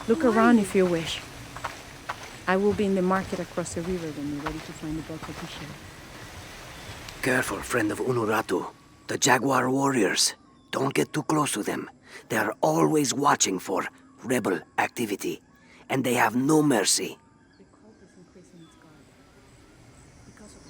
Look around if you wish. I will be in the market across the river when you're ready to find the boat to share. Careful, friend of Unuratu. The Jaguar warriors. Don't get too close to them. They are always watching for rebel activity. And they have no mercy. The cult is increasing its guard. Because of the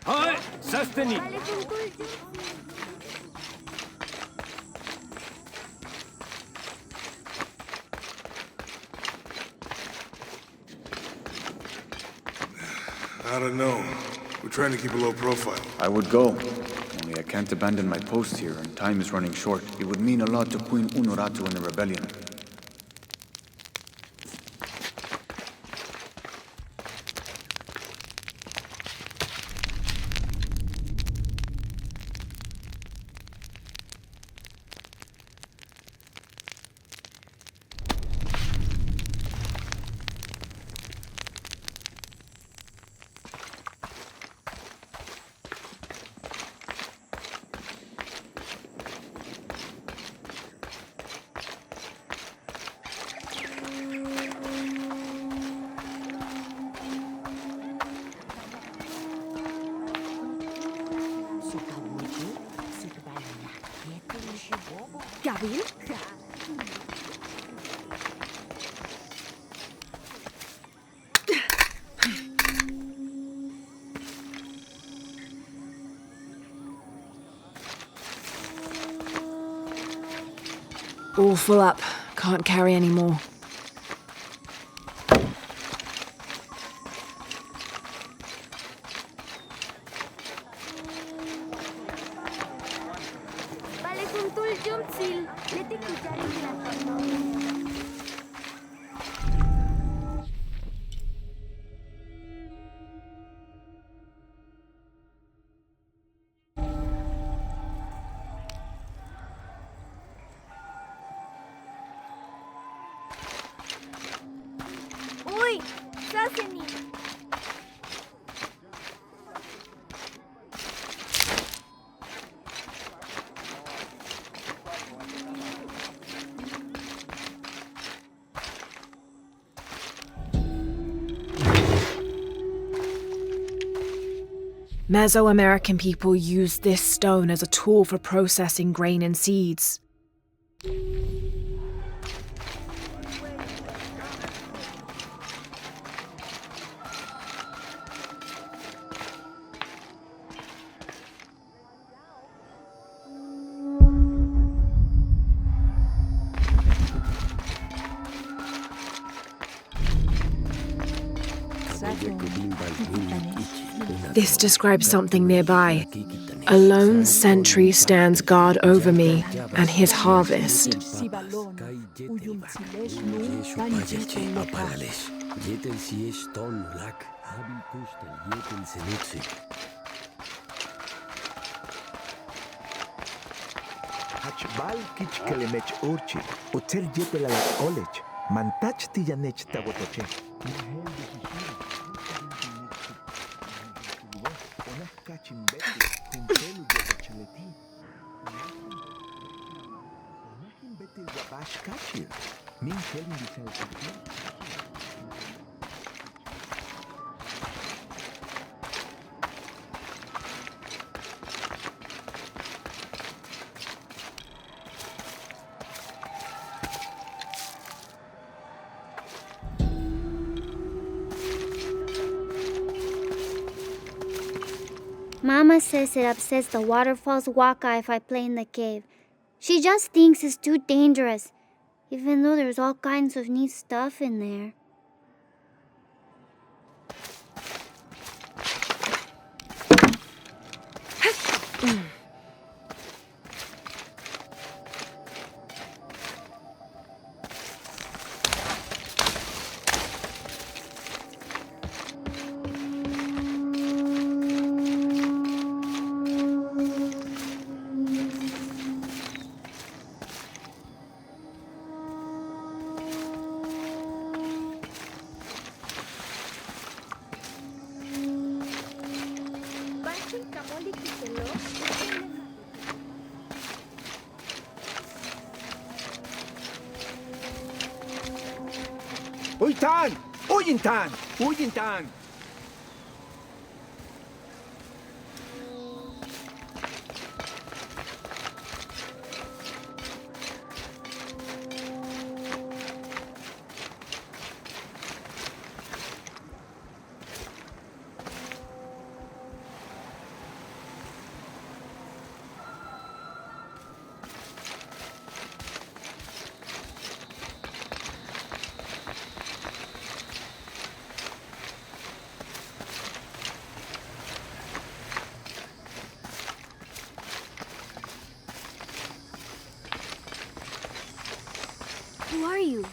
Hi, Sasteni. I don't know. We're trying to keep a low profile. I would go. Only I can't abandon my post here, and time is running short. It would mean a lot to Queen Unuratu and the rebellion. Gabriel? All full up. Can't carry any more. Uy, Saseni. Mesoamerican people used this stone as a tool for processing grain and seeds. This describes something nearby. A lone sentry stands guard over me and his harvest. Hachbal kichkelemech urchi, utel yepela la olech, mantach tiyanech tagotoche. Mama says it upsets the waterfall's waka if I play in the cave. She just thinks it's too dangerous, even though there's all kinds of neat stuff in there. Uytan! Uyintan! Uyintan! Who are you?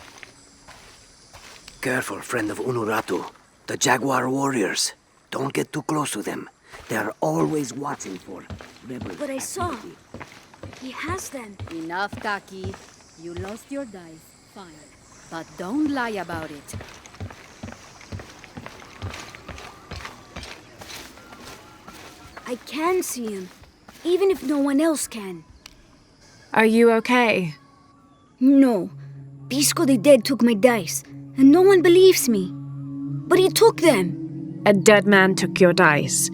Careful, friend of Unuratu. The Jaguar warriors. Don't get too close to them. They are always watching for rebel But I saw. activity. He has them. Enough, Taki. You lost your dice. Fine. But don't lie about it. I can see him, even if no one else can. Are you okay? No. Pisco the Dead took my dice, and no one believes me. But he took them. A dead man took your dice.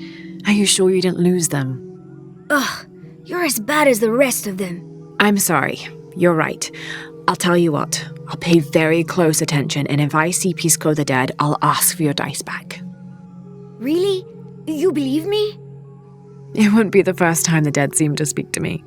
Are you sure you didn't lose them? Ugh, you're as bad as the rest of them. I'm sorry. You're right. I'll tell you what. I'll pay very close attention, and if I see Pisco the Dead, I'll ask for your dice back. Really? You believe me? It wouldn't be the first time the dead seemed to speak to me.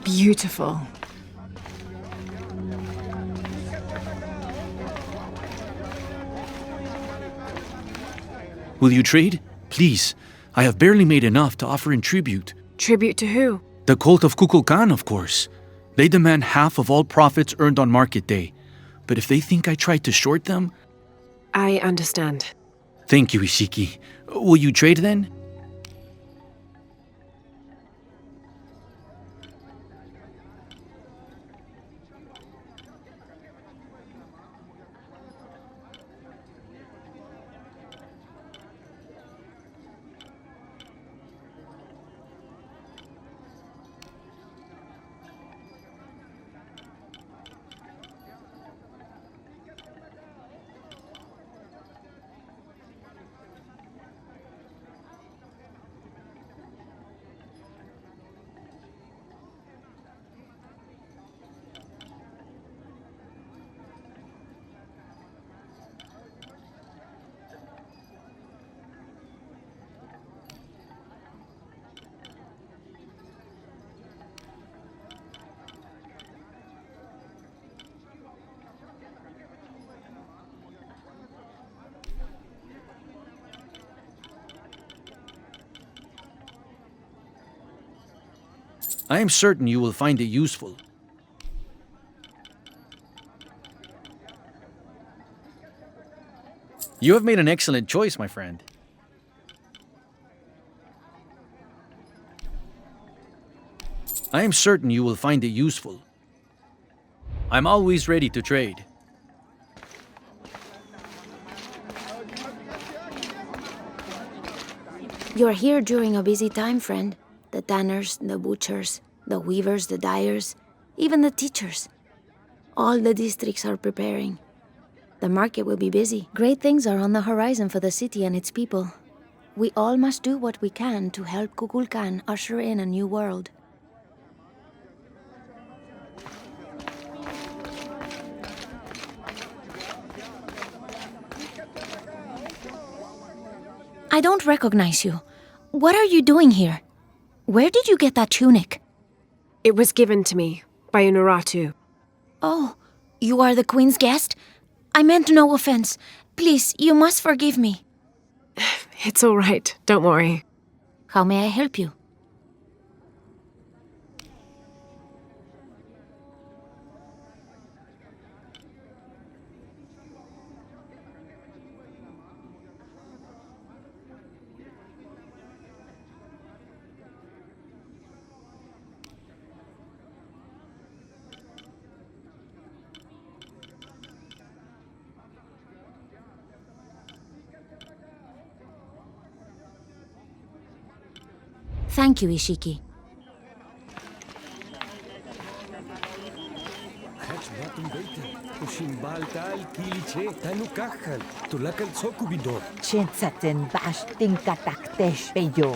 Beautiful. Will you trade? Please. I have barely made enough to offer in tribute. Tribute to who? The cult of Kukulkan, of course. They demand half of all profits earned on market day. But if they think I tried to short them... I understand. Thank you, Ishiki. Will you trade then? I am certain you will find it useful. You have made an excellent choice, my friend. I am certain you will find it useful. I'm always ready to trade. You're here during a busy time, friend. The tanners, the butchers, the weavers, the dyers, even the teachers. All the districts are preparing. The market will be busy. Great things are on the horizon for the city and its people. We all must do what we can to help Kukulkan usher in a new world. I don't recognize you. What are you doing here? Where did you get that tunic? It was given to me by Unuratu. Oh, you are the Queen's guest? I meant no offense. Please, you must forgive me. It's all right, don't worry. How may I help you? Thank you, Ishiki. Chinsaten bash tinkataktesh peyo.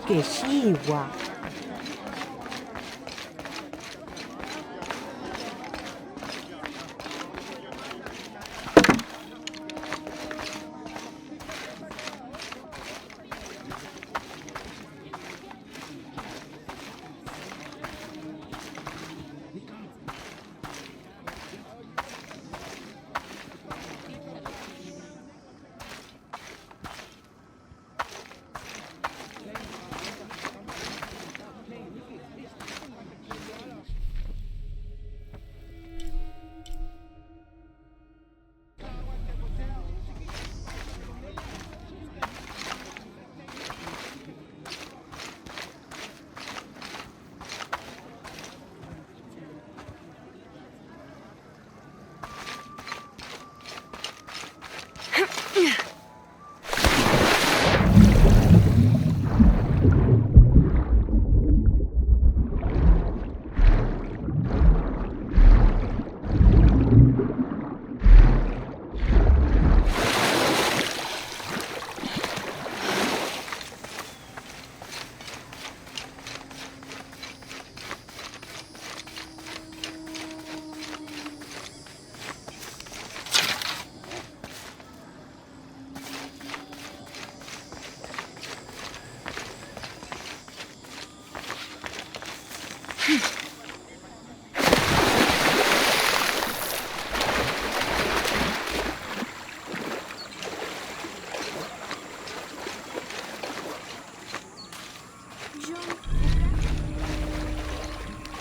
Keshiwa.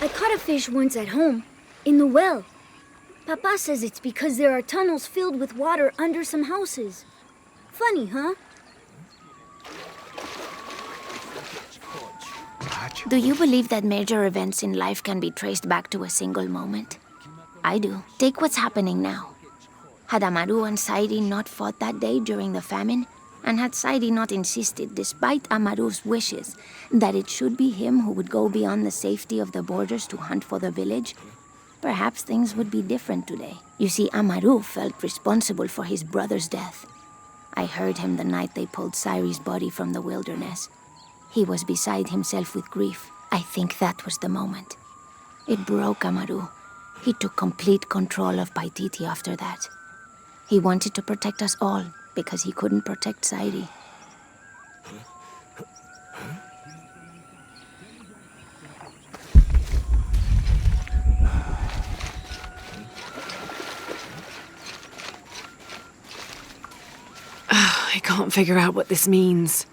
I caught a fish once at home, in the well. Papa says it's because there are tunnels filled with water under some houses. Funny, huh? Do you believe that major events in life can be traced back to a single moment? I do. Take what's happening now. Had Amaru and Sairi not fought that day during the famine, and had Sairi not insisted, despite Amaru's wishes, that it should be him who would go beyond the safety of the borders to hunt for the village, perhaps things would be different today. You see, Amaru felt responsible for his brother's death. I heard him the night they pulled Sairi's body from the wilderness. He was beside himself with grief. I think that was the moment. It broke Amaru. He took complete control of Paititi after that. He wanted to protect us all, because he couldn't protect Sairi. I can't figure out what this means.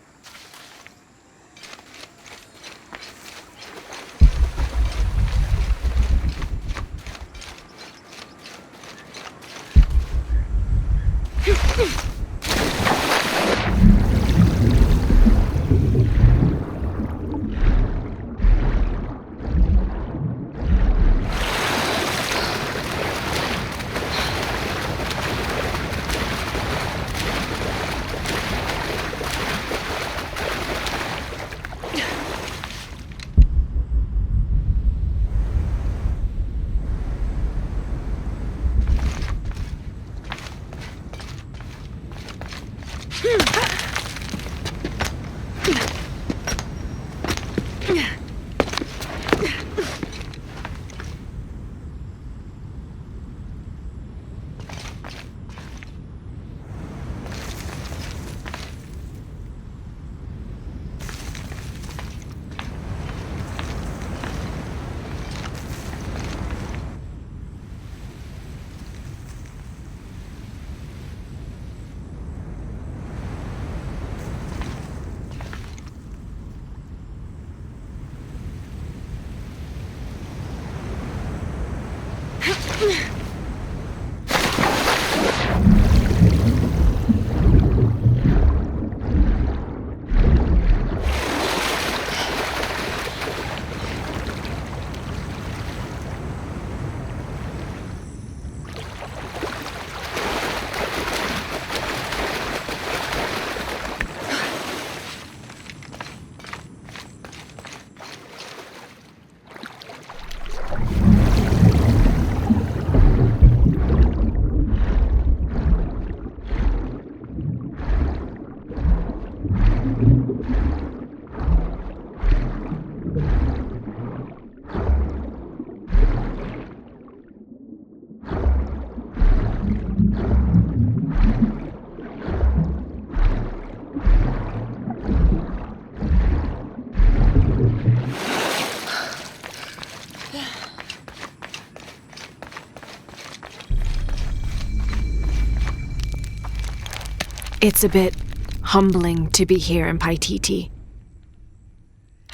It's a bit humbling to be here in Paititi.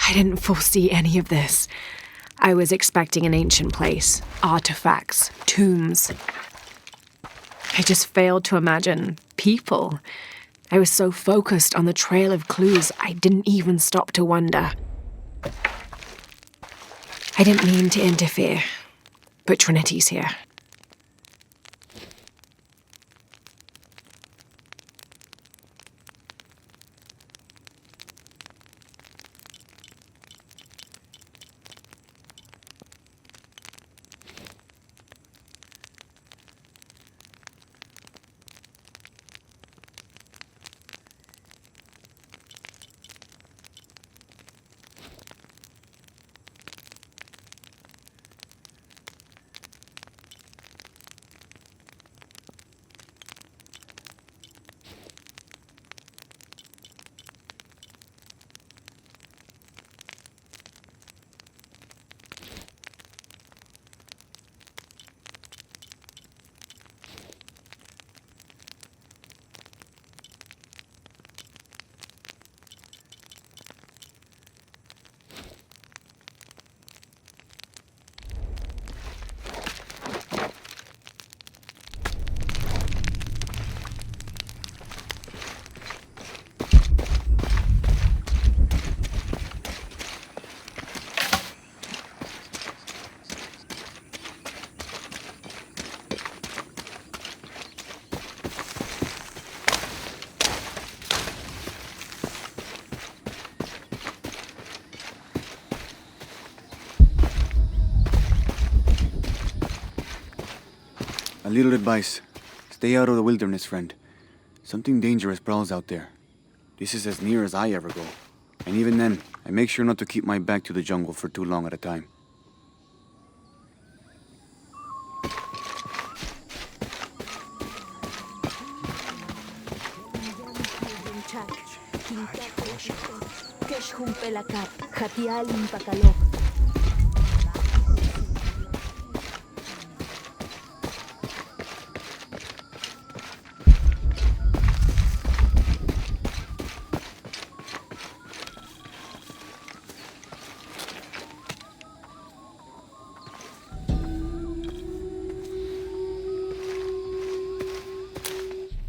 I didn't foresee any of this. I was expecting an ancient place, artifacts, tombs. I just failed to imagine people. I was so focused on the trail of clues, I didn't even stop to wonder. I didn't mean to interfere, but Trinity's here. A little advice. Stay out of the wilderness, friend. Something dangerous prowls out there. This is as near as I ever go. And even then, I make sure not to keep my back to the jungle for too long at a time.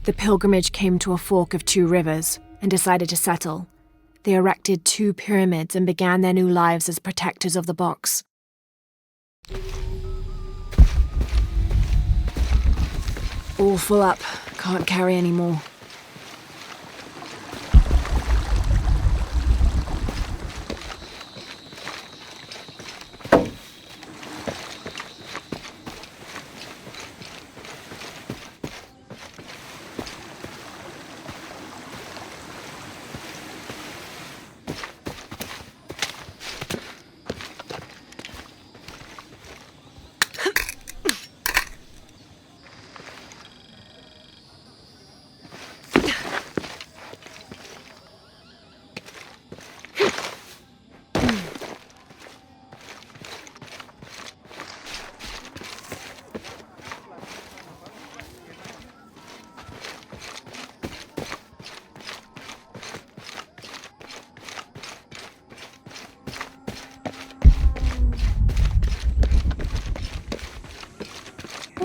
The pilgrimage came to a fork of 2 rivers and decided to settle. They erected 2 pyramids and began their new lives as protectors of the box. All full up. Can't carry any more.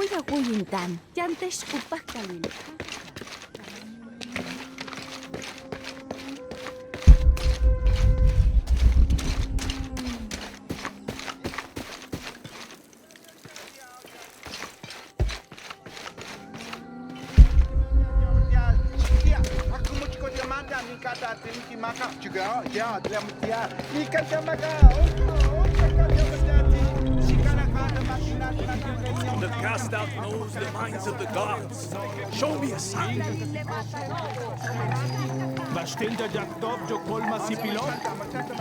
Huya huyintan, yantesh upakkalin. The cast out knows the minds of the gods. Show me a sign. Bashtinta jaktov jo kolma sipilot.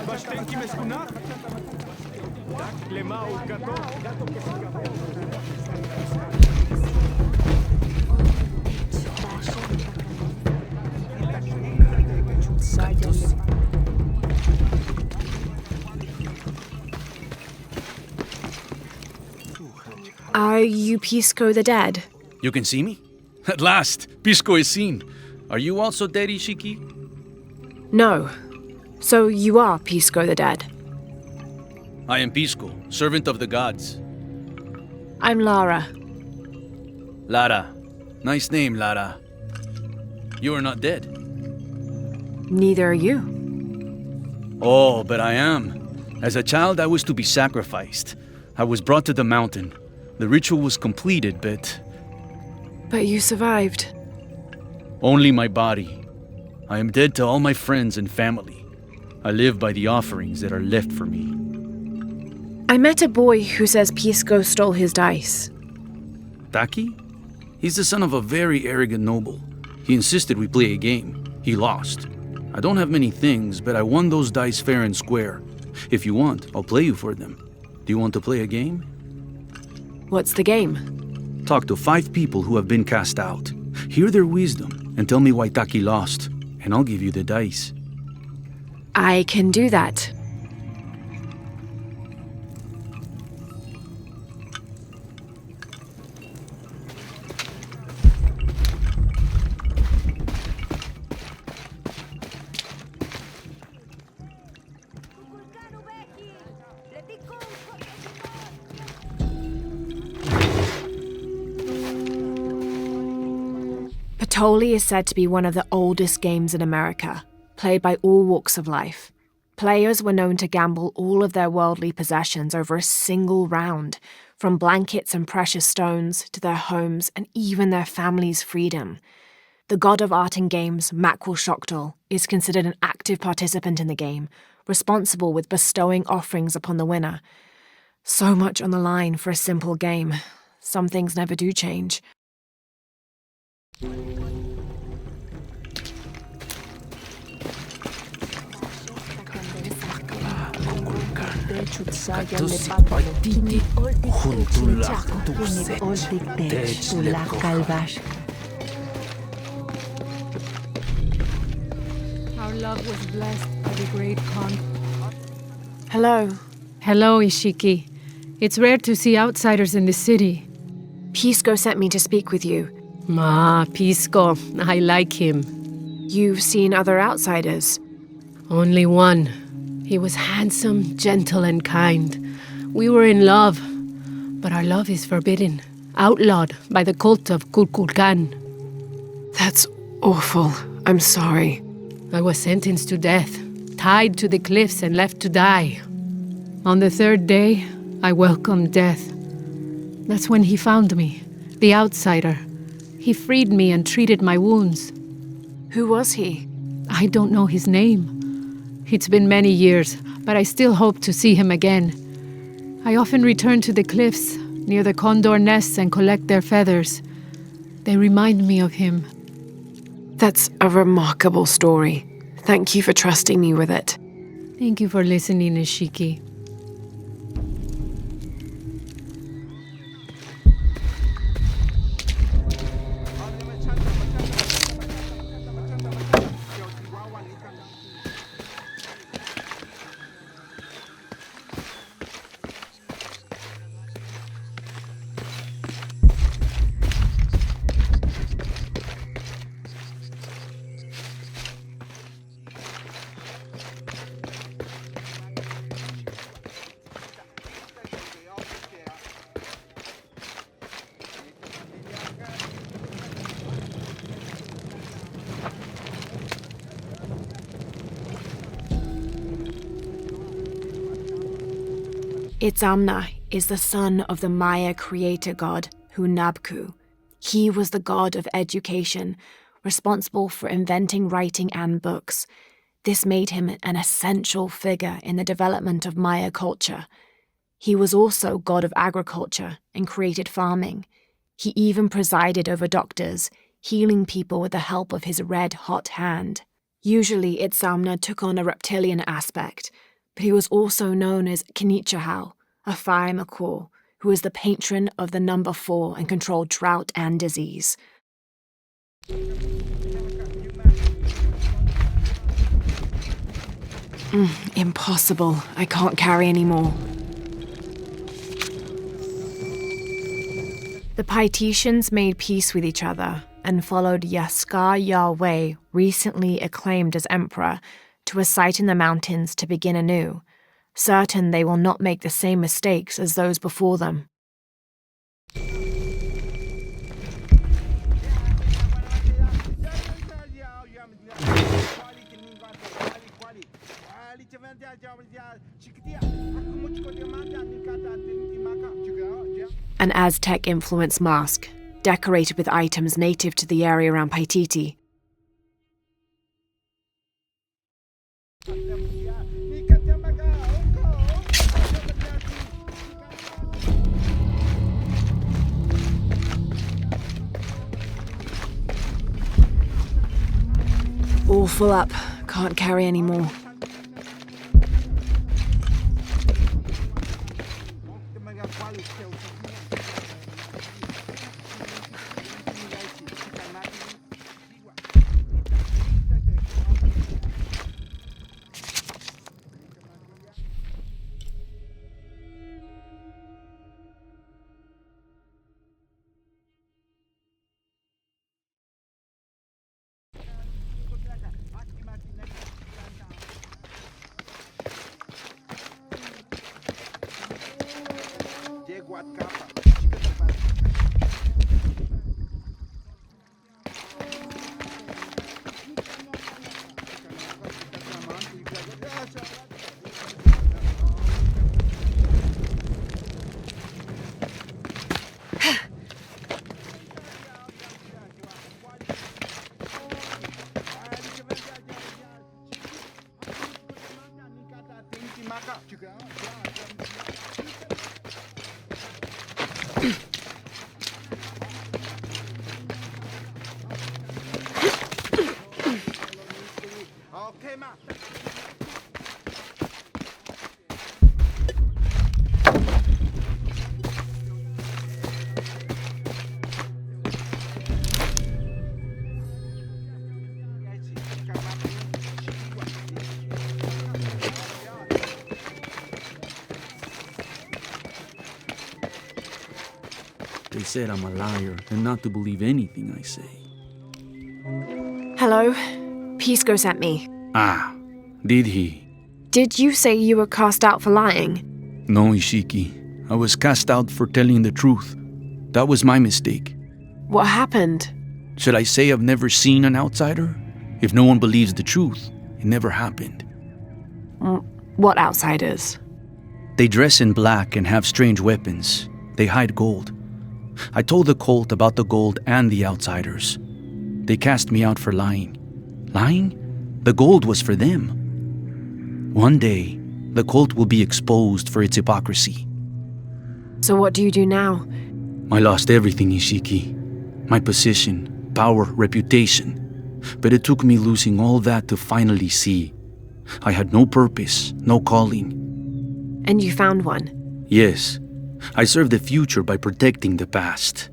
Bashtenki meskuna. Lemau gato. Are you Pisco the Dead? You can see me? At last, Pisco is seen. Are you also dead, Ishiki? No. So you are Pisco the Dead? I am Pisco, servant of the gods. I'm Lara. Lara. Nice name, Lara. You are not dead. Neither are you. Oh, but I am. As a child, I was to be sacrificed. I was brought to the mountain. The ritual was completed, but But you survived. only my body. I am dead to all my friends and family. I live by the offerings that are left for me. I met a boy who says Pisco stole his dice. Taki? He's the son of a very arrogant noble. He insisted we play a game. He lost. I don't have many things, but I won those dice fair and square. If you want, I'll play you for them. Do you want to play a game? What's the game? Talk to 5 people who have been cast out. Hear their wisdom and tell me why Taki lost, and I'll give you the dice. I can do that. Patoli is said to be one of the oldest games in America, played by all walks of life. Players were known to gamble all of their worldly possessions over a single round, from blankets and precious stones to their homes and even their family's freedom. The god of art and games, Makwul Shokdal, is considered an active participant in the game, responsible with bestowing offerings upon the winner. So much on the line for a simple game. Some things never do change. Our love was blessed by the great Khan. Hello. Hello, Ishiki. It's rare to see outsiders in the city. Pisco sent me to speak with you. Pisco. I like him. You've seen other outsiders? Only one. He was handsome, gentle, and kind. We were in love, but our love is forbidden, outlawed by the cult of Kukulkan. That's awful. I'm sorry. I was sentenced to death, tied to the cliffs and left to die. On the 3rd day, I welcomed death. That's when he found me, the outsider. He freed me and treated my wounds. Who was he? I don't know his name. It's been many years, but I still hope to see him again. I often return to the cliffs, near the condor nests, and collect their feathers. They remind me of him. That's a remarkable story. Thank you for trusting me with it. Thank you for listening, Ishiki. Itzamna is the son of the Maya creator god, Hunabku. He was the god of education, responsible for inventing writing and books. This made him an essential figure in the development of Maya culture. He was also god of agriculture and created farming. He even presided over doctors, healing people with the help of his red-hot hand. Usually, Itzamna took on a reptilian aspect, but he was also known as Kinichahau, a fire macaw, who was the patron of the number 4 and controlled drought and disease. Impossible. I can't carry anymore. The Paititians made peace with each other and followed Yaskar Yahweh, recently acclaimed as emperor, to a site in the mountains to begin anew, certain they will not make the same mistakes as those before them. An Aztec-influenced mask, decorated with items native to the area around Paititi. All full up. Can't carry any more. They said I'm a liar and not to believe anything I say. Hello? Pisco sent me. Ah, did he? Did you say you were cast out for lying? No, Ishiki. I was cast out for telling the truth. That was my mistake. What happened? Should I say I've never seen an outsider? If no one believes the truth, it never happened. What outsiders? They dress in black and have strange weapons. They hide gold. I told the cult about the gold and the outsiders. They cast me out for lying. Lying? The gold was for them. One day, the cult will be exposed for its hypocrisy. So what do you do now? I lost everything, Ishiki. My position, power, reputation. But it took me losing all that to finally see. I had no purpose, no calling. And you found one? Yes. I serve the future by protecting the past.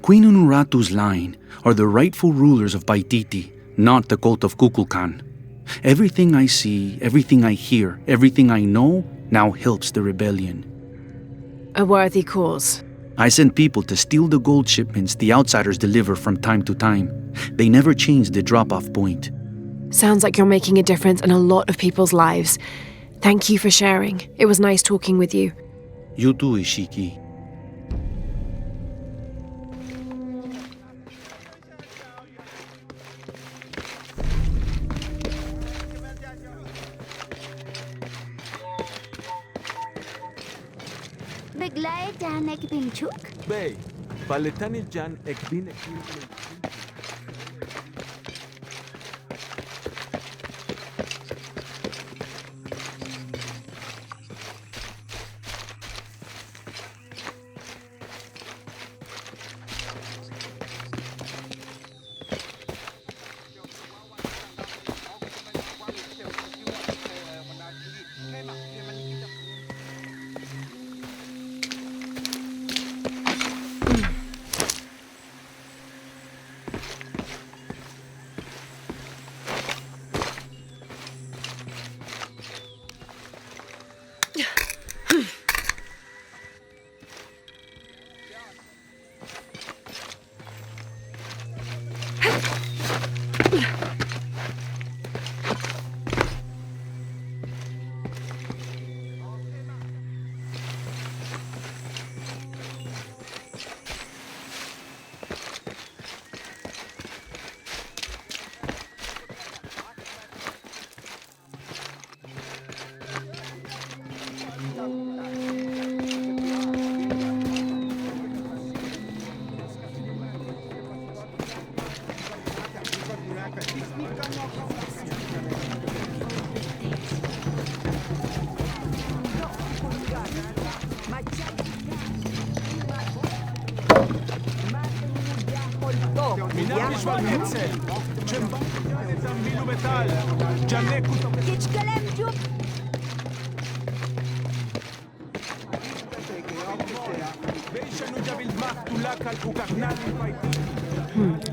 Queen Unuratu's line are the rightful rulers of Paititi, not the cult of Kukulkan. Everything I see, everything I hear, everything I know now helps the rebellion. A worthy cause. I send people to steal the gold shipments the outsiders deliver from time to time. They never change the drop-off point. Sounds like you're making a difference in a lot of people's lives. Thank you for sharing. It was nice talking with you. You too, Ishiki. Glae Janek Binchuk? Bay, Paletanil Jan Ekbin Ekbin.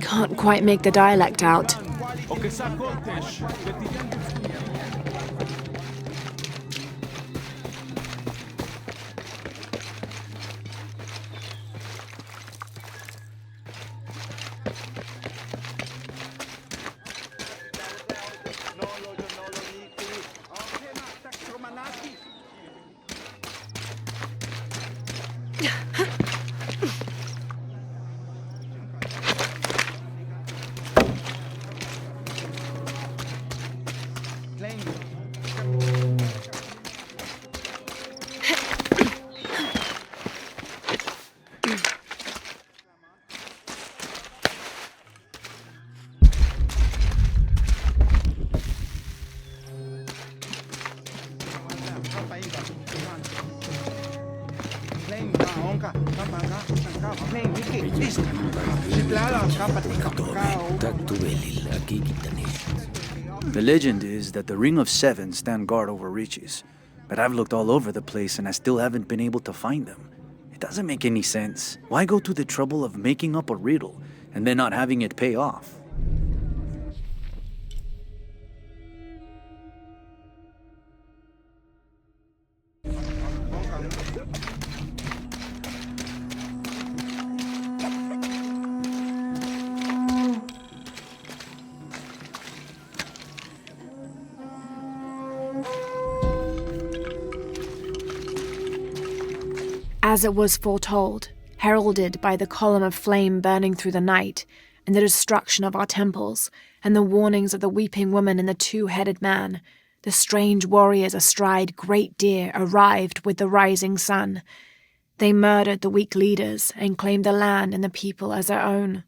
Can't quite make the dialect out. The legend is that the Ring of Seven stand guard over riches, but I've looked all over the place and I still haven't been able to find them. It doesn't make any sense. Why go to the trouble of making up a riddle and then not having it pay off? As it was foretold, heralded by the column of flame burning through the night, and the destruction of our temples, and the warnings of the weeping woman and the two-headed man, the strange warriors astride great deer arrived with the rising sun. They murdered the weak leaders and claimed the land and the people as their own.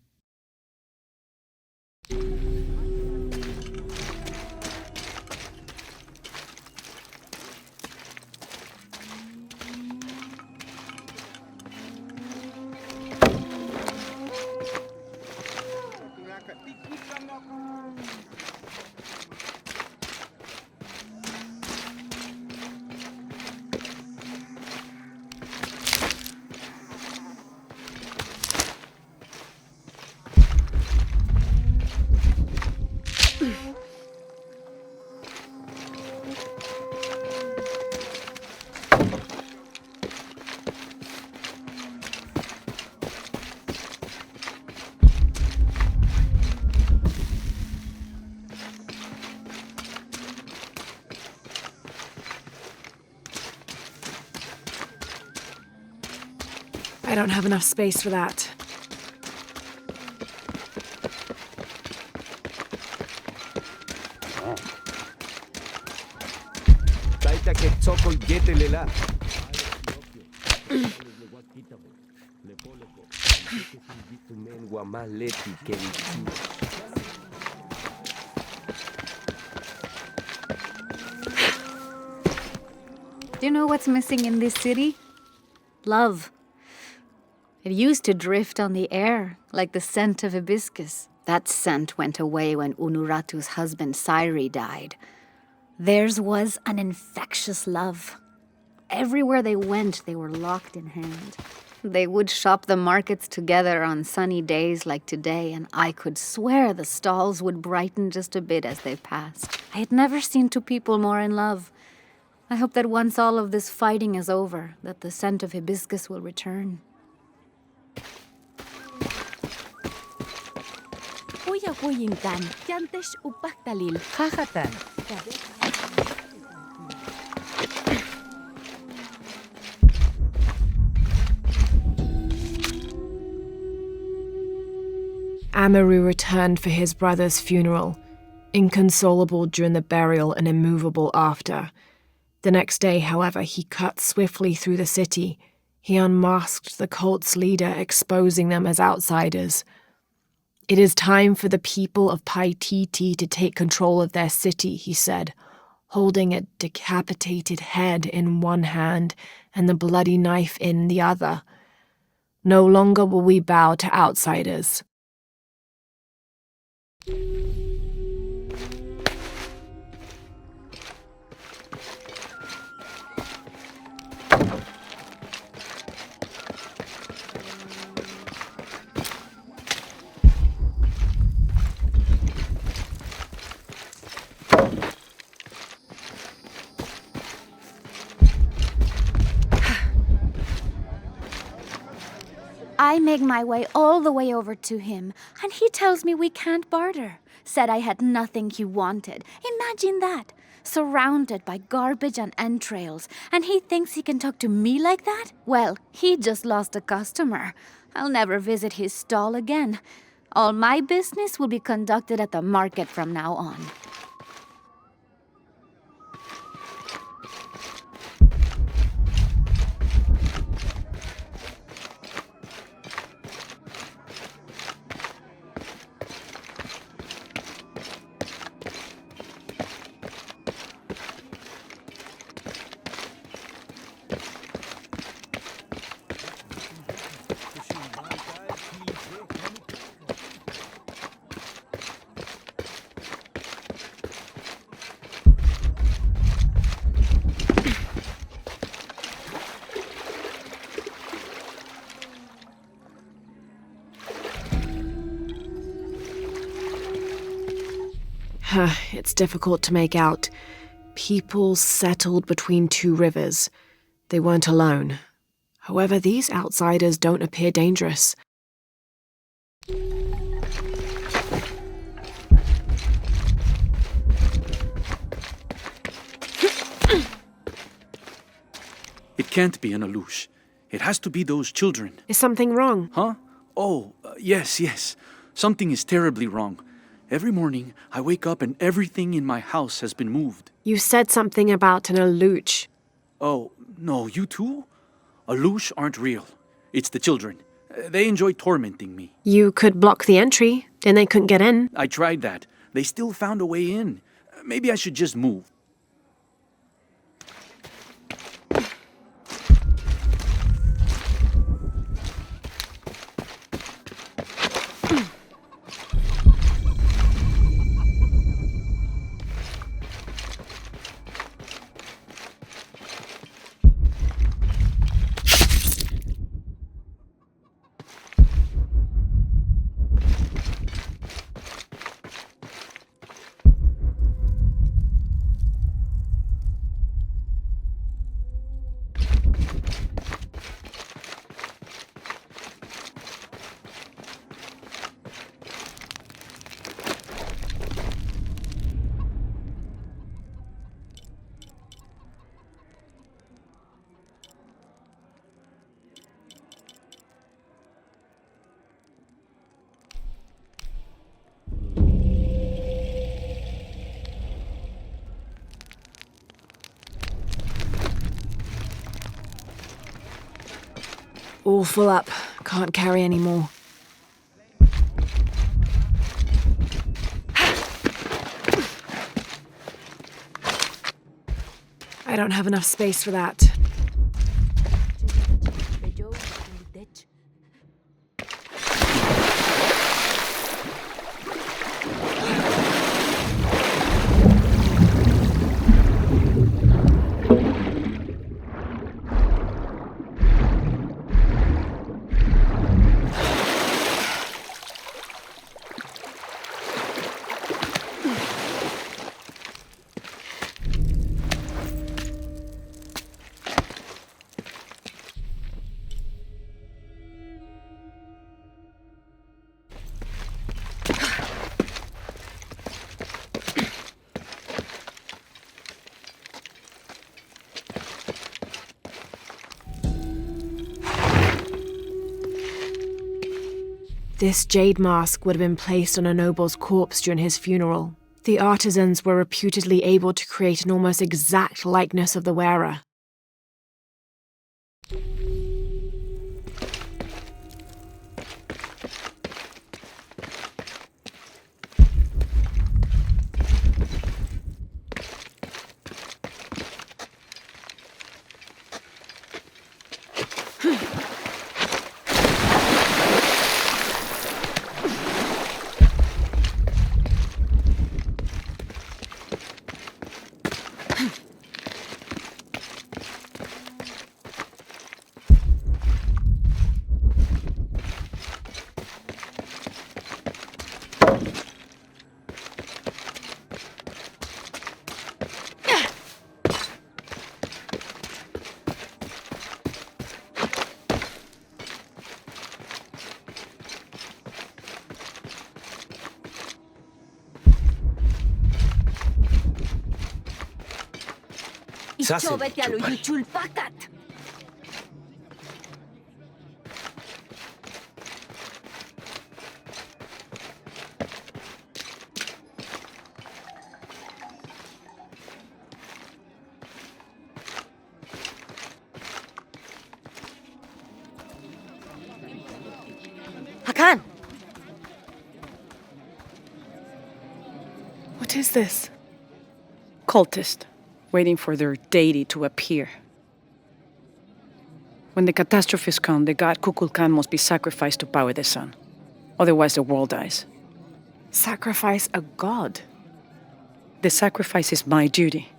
I don't have enough space for that. Taita que tsokol getelela. Do you know what's missing in this city? Love. It used to drift on the air, like the scent of hibiscus. That scent went away when Unuratu's husband Sairi died. Theirs was an infectious love. Everywhere they went, they were locked in hand. They would shop the markets together on sunny days like today, and I could swear the stalls would brighten just a bit as they passed. I had never seen two people more in love. I hope that once all of this fighting is over, that the scent of hibiscus will return. Amaru returned for his brother's funeral, inconsolable during the burial and immovable after. The next day, however, he cut swiftly through the city. He unmasked the cult's leader, exposing them as outsiders. "It is time for the people of Paititi to take control of their city," he said, holding a decapitated head in one hand and the bloody knife in the other. "No longer will we bow to outsiders." I make my way all the way over to him, and he tells me we can't barter. Said I had nothing he wanted. Imagine that. Surrounded by garbage and entrails, and he thinks he can talk to me like that? Well, he just lost a customer. I'll never visit his stall again. All my business will be conducted at the market from now on. It's difficult to make out. People settled between two rivers. They weren't alone. However, these outsiders don't appear dangerous. It can't be an Alush. It has to be those children. Is something wrong? Huh? Oh, yes. Something is terribly wrong. Every morning, I wake up and everything in my house has been moved. You said something about an Aluch. Oh, no, you too? Alush aren't real. It's the children. They enjoy tormenting me. You could block the entry, then they couldn't get in. I tried that. They still found a way in. Maybe I should just move. All full up. Can't carry any more. I don't have enough space for that. This jade mask would have been placed on a noble's corpse during his funeral. The artisans were reputedly able to create an almost exact likeness of the wearer. Hakan! What is this? Cultist, waiting for their deity to appear. When the catastrophes come, the god Kukulkan must be sacrificed to power the sun. Otherwise the world dies. Sacrifice a god? The sacrifice is my duty.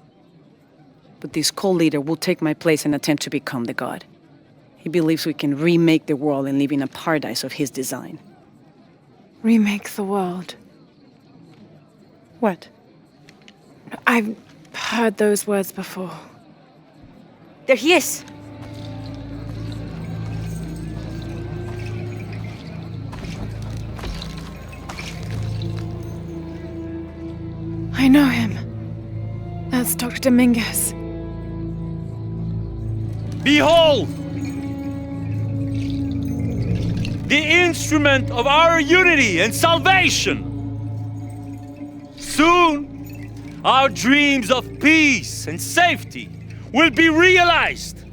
But this cult leader will take my place and attempt to become the god. He believes we can remake the world and live in a paradise of his design. Remake the world? What? I've heard those words before. There he is! I know him. That's Dr. Dominguez. Behold! The instrument of our unity and salvation! Soon, our dreams of peace and safety will be realized!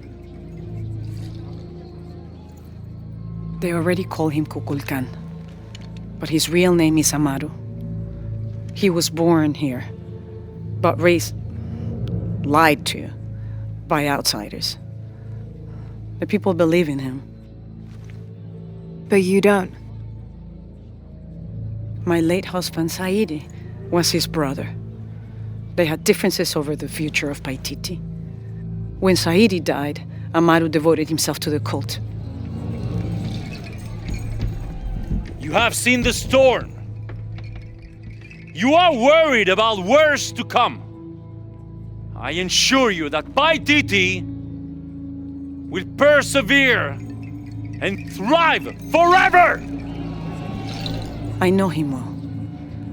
They already call him Kukulkan, but his real name is Amaru. He was born here, but raised, lied to, by outsiders. The people believe in him. But you don't. My late husband, Saidi, was his brother. They had differences over the future of Paititi. When Saidi died, Amaru devoted himself to the cult. You have seen the storm. You are worried about worse to come. I assure you that Paititi will persevere and thrive forever! I know him well.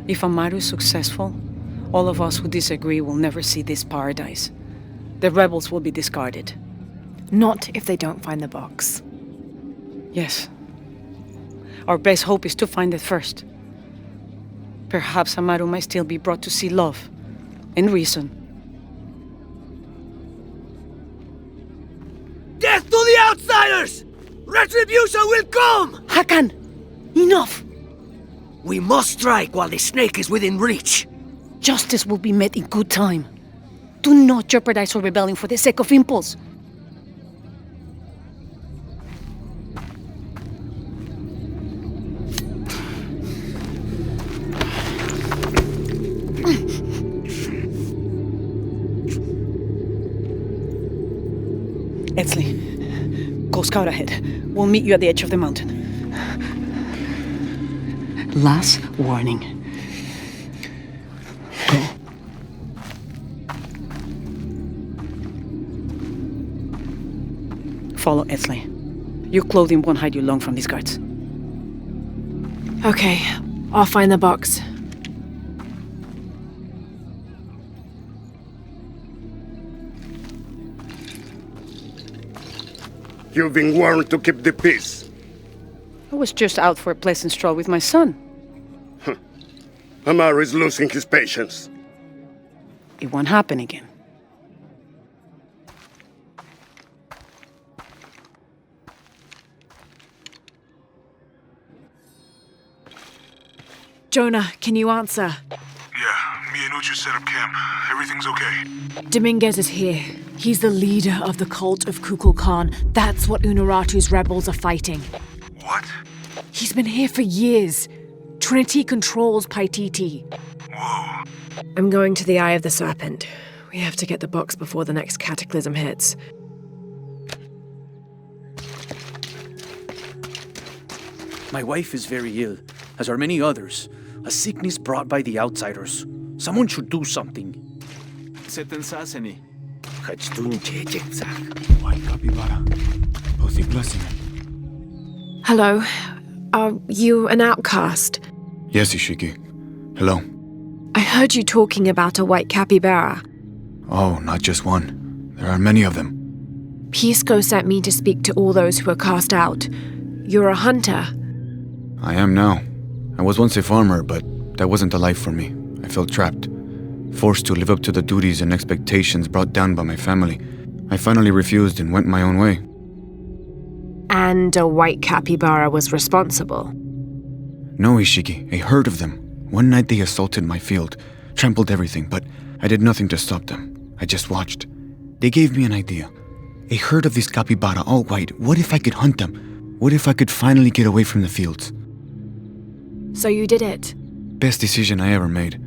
If Amaru is successful, all of us who disagree will never see this paradise. The rebels will be discarded. Not if they don't find the box. Yes. Our best hope is to find it first. Perhaps Amaru might still be brought to see love and reason. Death to the outsiders! Retribution will come! Hakan! Enough! We must strike while the snake is within reach. Justice will be met in good time. Do not jeopardize our rebellion for the sake of impulse. Etzli, go scout ahead. We'll meet you at the edge of the mountain. Last warning. Go. Follow Etzli. Your clothing won't hide you long from these guards. Okay, I'll find the box. You've been warned to keep the peace. I was just out for a pleasant stroll with my son. Amaru is losing his patience. It won't happen again. Jonah, can you answer? Yeah, me and Uchu set up camp. Everything's okay. Dominguez is here. He's the leader of the cult of Kukulkan. That's what Unuratu's rebels are fighting. What? He's been here for years. Trinity controls Paititi. Whoa. I'm going to the Eye of the Serpent. We have to get the box before the next cataclysm hits. My wife is very ill, as are many others. A sickness brought by the outsiders. Someone should do something. Hello. Are you an outcast? Yes, Ishiki. Hello. I heard you talking about a white capybara. Oh, not just one. There are many of them. Pisco sent me to speak to all those who are cast out. You're a hunter. I am now. I was once a farmer, but that wasn't the life for me. I felt trapped. Forced to live up to the duties and expectations brought down by my family. I finally refused and went my own way. And a white capybara was responsible? No, Ishiki. A herd of them. One night they assaulted my field, trampled everything, but I did nothing to stop them. I just watched. They gave me an idea. A herd of these capybara, all white. What if I could hunt them? What if I could finally get away from the fields? So you did it? Best decision I ever made.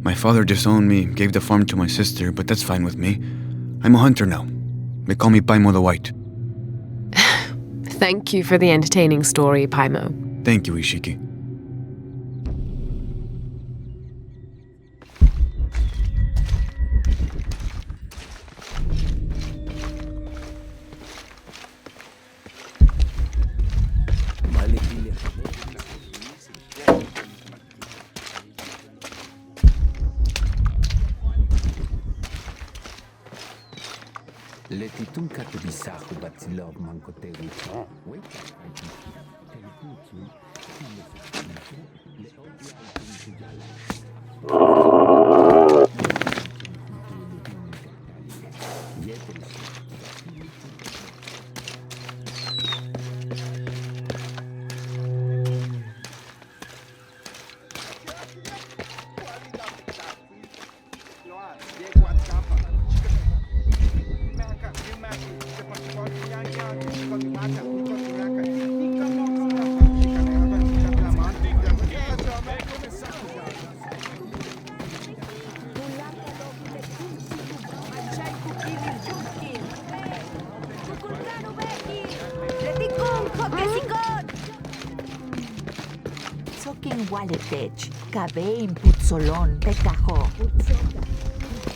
My father disowned me, gave the farm to my sister, but that's fine with me. I'm a hunter now. They call me Paimo the White. Thank you for the entertaining story, Paimo. Thank you, Ishiki.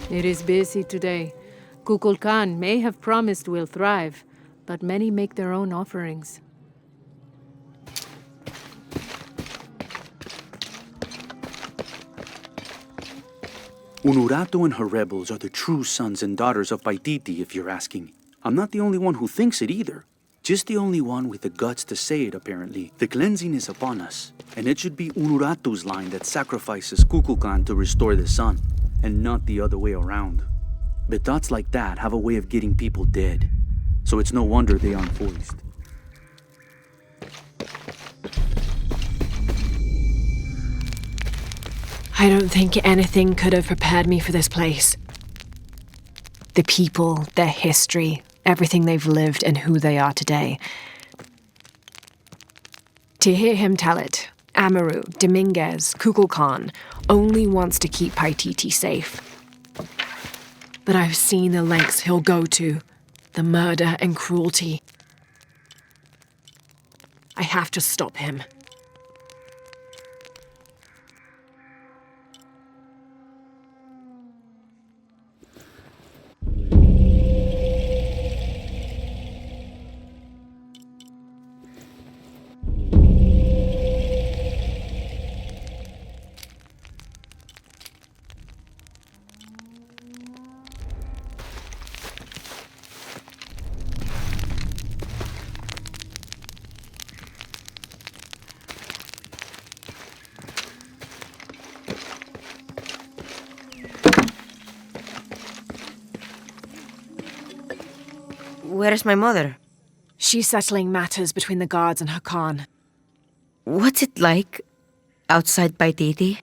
It is busy today. Kukulkan may have promised we'll thrive, but many make their own offerings. Unuratu and her rebels are the true sons and daughters of Paititi, if you're asking. I'm not the only one who thinks it either. Just the only one with the guts to say it, apparently. The cleansing is upon us, and it should be Unuratu's line that sacrifices Kukulkan to restore the sun, and not the other way around. But thoughts like that have a way of getting people dead, so it's no wonder they aren't voiced. I don't think anything could have prepared me for this place. The people, their history, everything they've lived and who they are today. To hear him tell it, Amaru, Dominguez, Kukulkan only wants to keep Paititi safe. But I've seen the lengths he'll go to, the murder and cruelty. I have to stop him. Where's my mother? She's settling matters between the guards and her Khan. What's it like outside Paititi?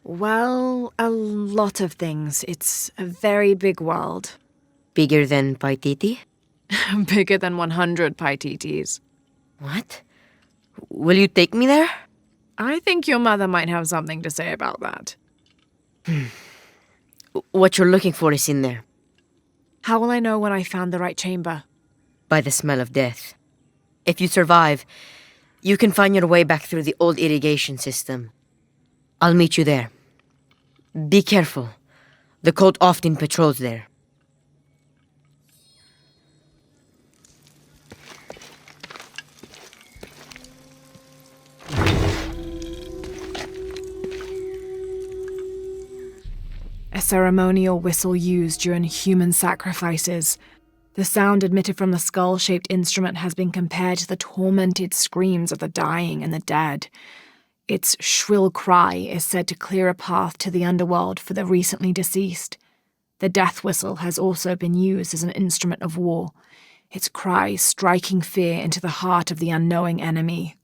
Well, a lot of things. It's a very big world. Bigger than Paititi? Bigger than 100 Paititis. What? Will you take me there? I think your mother might have something to say about that. What you're looking for is in there. How will I know when I found the right chamber? By the smell of death. If you survive, you can find your way back through the old irrigation system. I'll meet you there. Be careful. The cult often patrols there. A ceremonial whistle used during human sacrifices. The sound emitted from the skull-shaped instrument has been compared to the tormented screams of the dying and the dead. Its shrill cry is said to clear a path to the underworld for the recently deceased. The death whistle has also been used as an instrument of war, its cry striking fear into the heart of the unknowing enemy.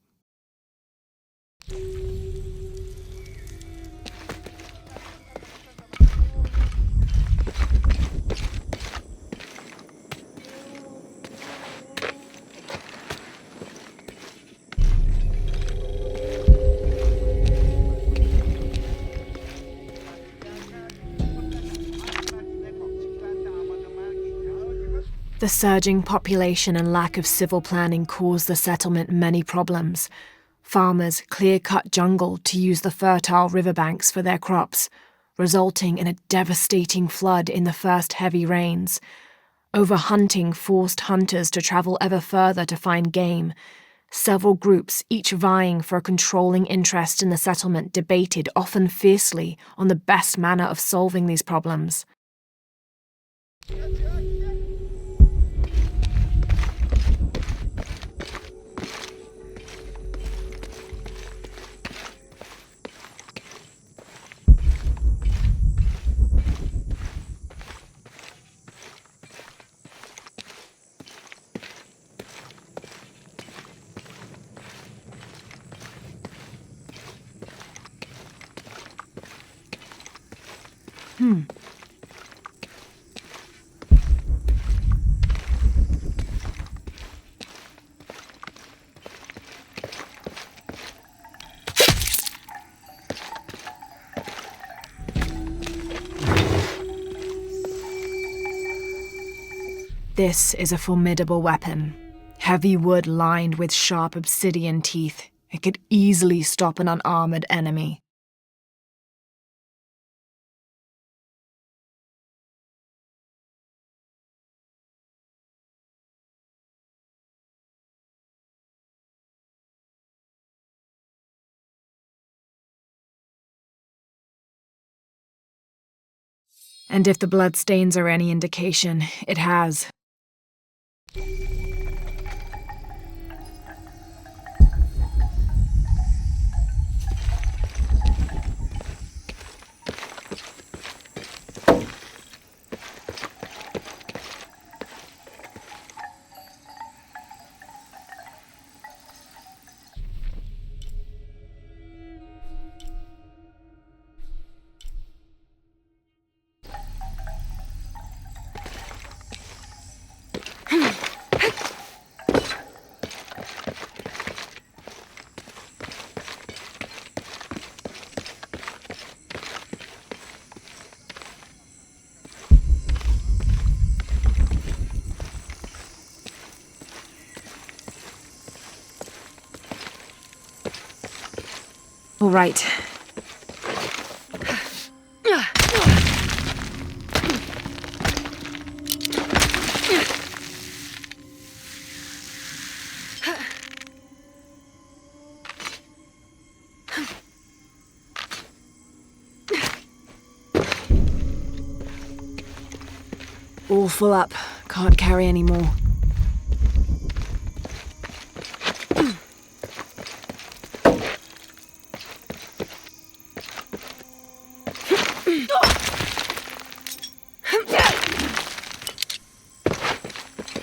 The surging population and lack of civil planning caused the settlement many problems. Farmers clear-cut jungle to use the fertile riverbanks for their crops, resulting in a devastating flood in the first heavy rains. Overhunting forced hunters to travel ever further to find game. Several groups, each vying for a controlling interest in the settlement, debated often fiercely on the best manner of solving these problems. This is a formidable weapon. Heavy wood lined with sharp obsidian teeth. It could easily stop an unarmored enemy. And if the bloodstains are any indication, it has. All right. All full up. Can't carry any more.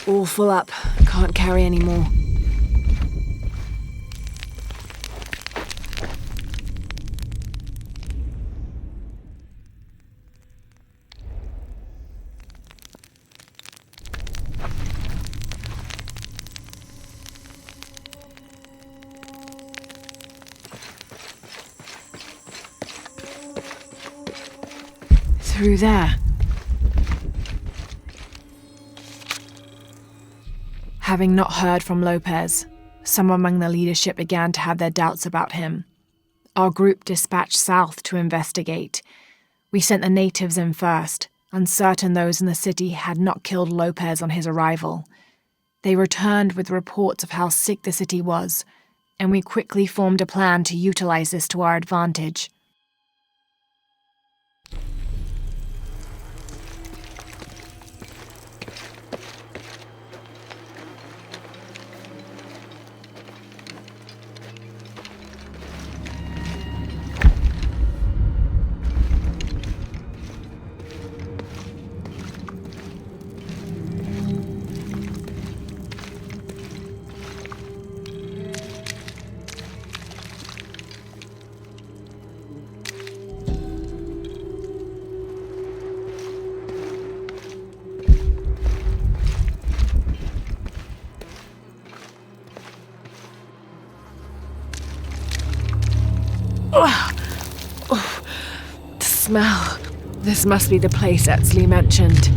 All full up. Can't carry any more. Through there. Having not heard from Lopez, some among the leadership began to have their doubts about him. Our group dispatched south to investigate. We sent the natives in first, uncertain those in the city had not killed Lopez on his arrival. They returned with reports of how sick the city was, and we quickly formed a plan to utilize this to our advantage. The smell. This must be the place Etzli mentioned.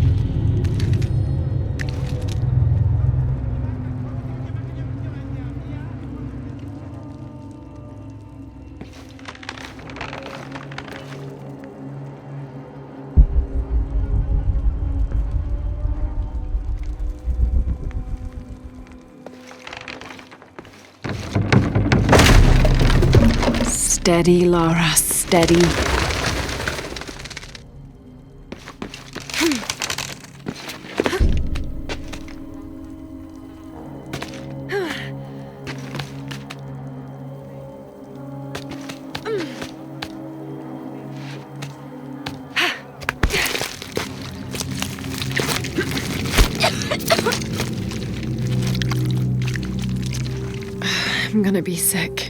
Steady, Lara, steady. I'm gonna be sick.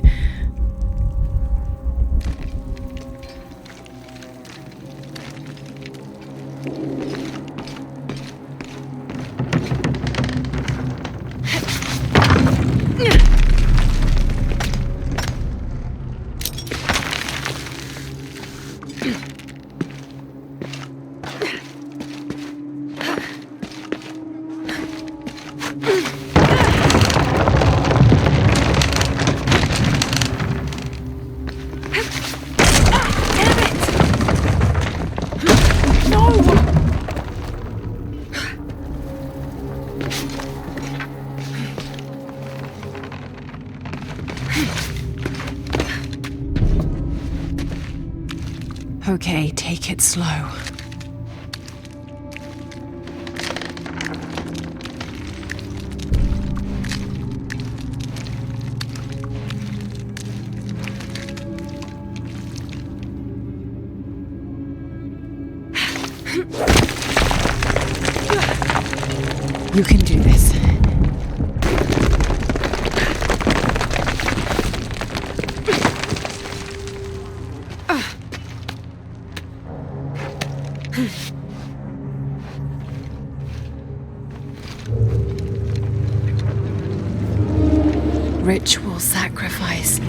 Okay, take it slow. You can do this. Ritual sacrifice.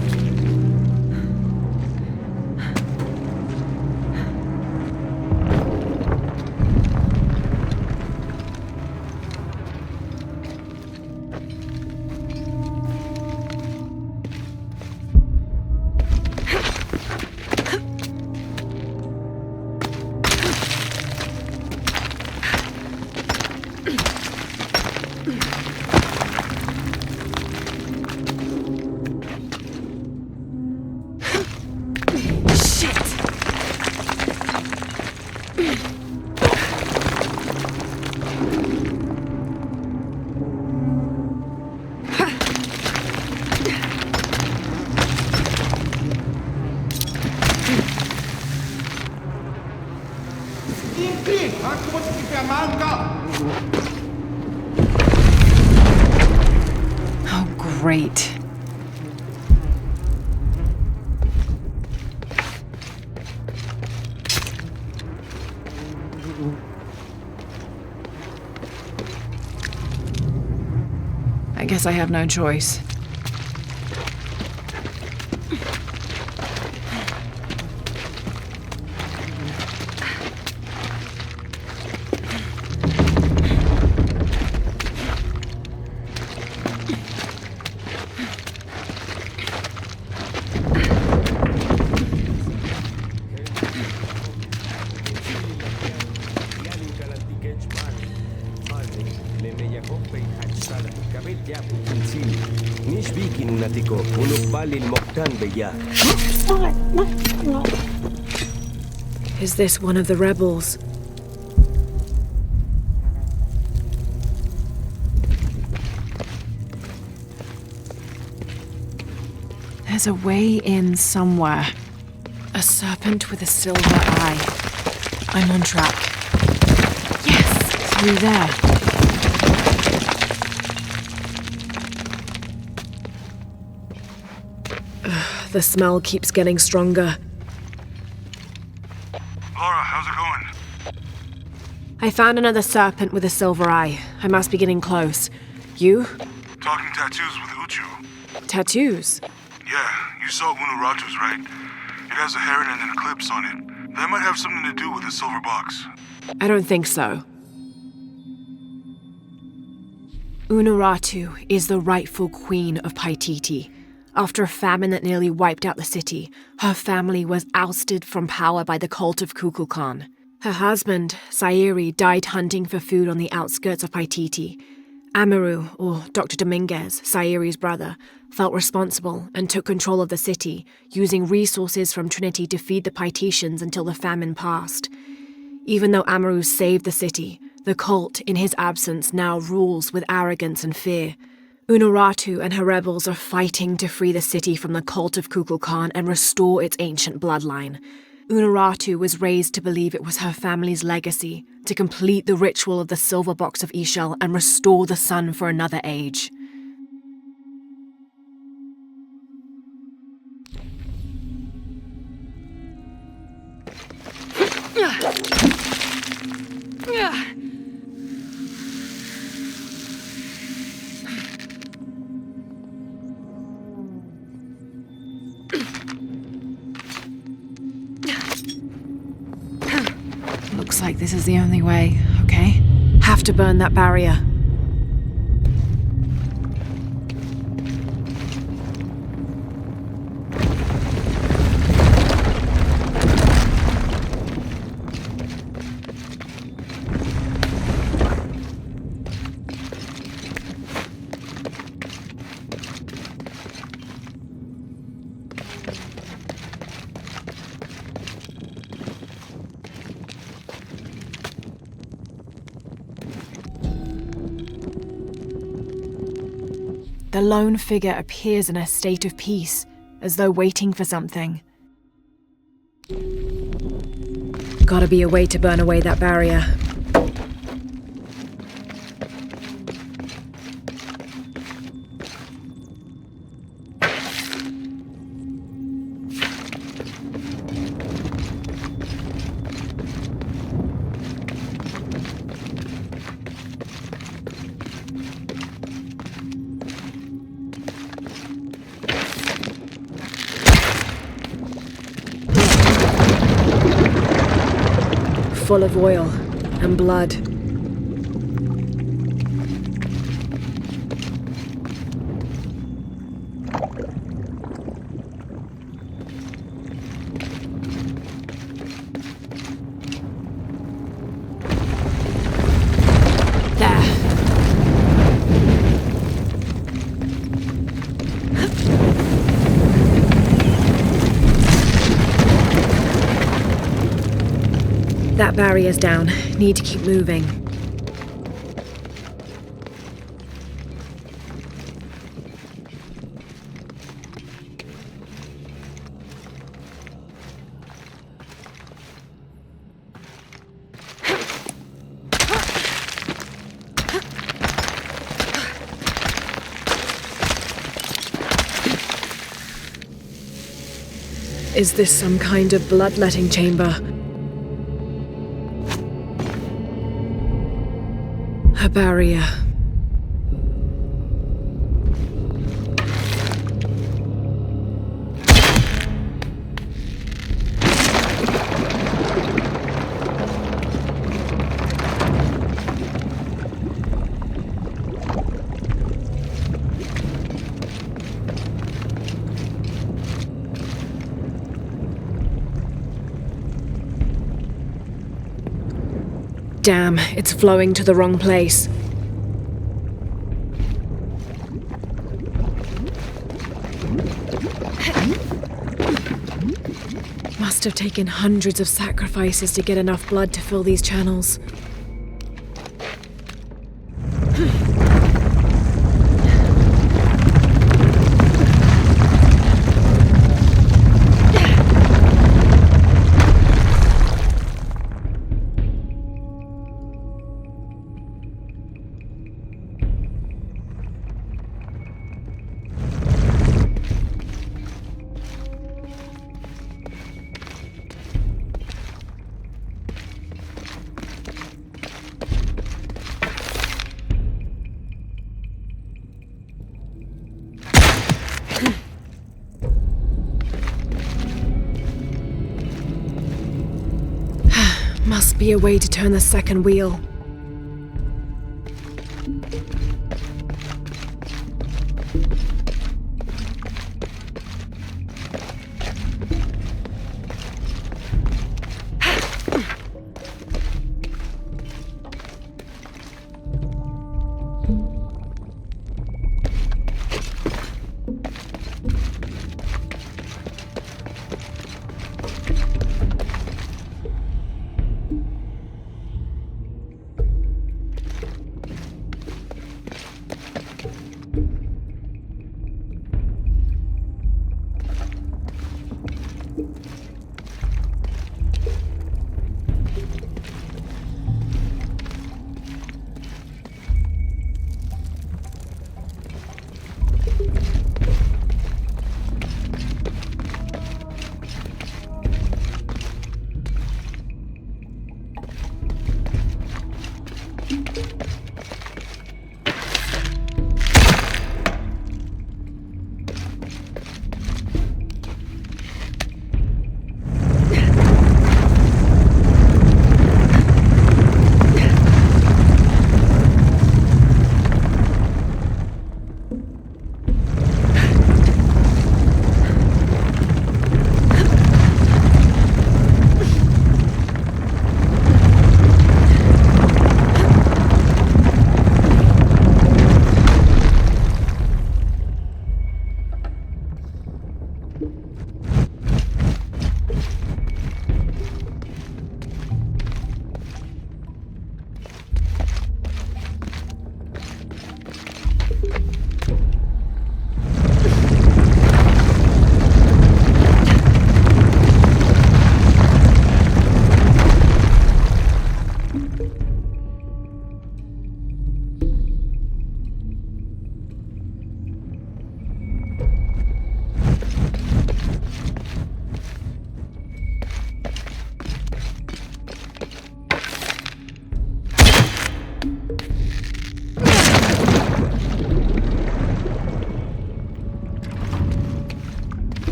Oh, great. I guess I have no choice. Is this one of the rebels? There's a way in somewhere. A serpent with a silver eye. I'm on track. Yes, through there. The smell keeps getting stronger. Laura, how's it going? I found another serpent with a silver eye. I must be getting close. You? Talking tattoos with Uchu. Tattoos? Yeah, you saw Unuratu's, right? It has a heron and an eclipse on it. That might have something to do with the silver box. I don't think so. Unuratu is the rightful queen of Paititi. After a famine that nearly wiped out the city, her family was ousted from power by the cult of Kukulkan. Her husband, Sayiri, died hunting for food on the outskirts of Paititi. Amaru, or Dr. Dominguez, Sayiri's brother, felt responsible and took control of the city, using resources from Trinity to feed the Paititians until the famine passed. Even though Amaru saved the city, the cult, in his absence, now rules with arrogance and fear. Unuratu and her rebels are fighting to free the city from the cult of Kukulkan and restore its ancient bloodline. Unuratu was raised to believe it was her family's legacy to complete the ritual of the silver box of Ishel and restore the sun for another age. Looks like this is the only way, okay? Have to burn that barrier. The lone figure appears in a state of peace, as though waiting for something. Gotta be a way to burn away that barrier. Full of oil and blood. That barrier's down. Need to keep moving. Is this some kind of bloodletting chamber? A barrier. Damn, it's flowing to the wrong place. Must have taken hundreds of sacrifices to get enough blood to fill these channels. Must be a way to turn the second wheel.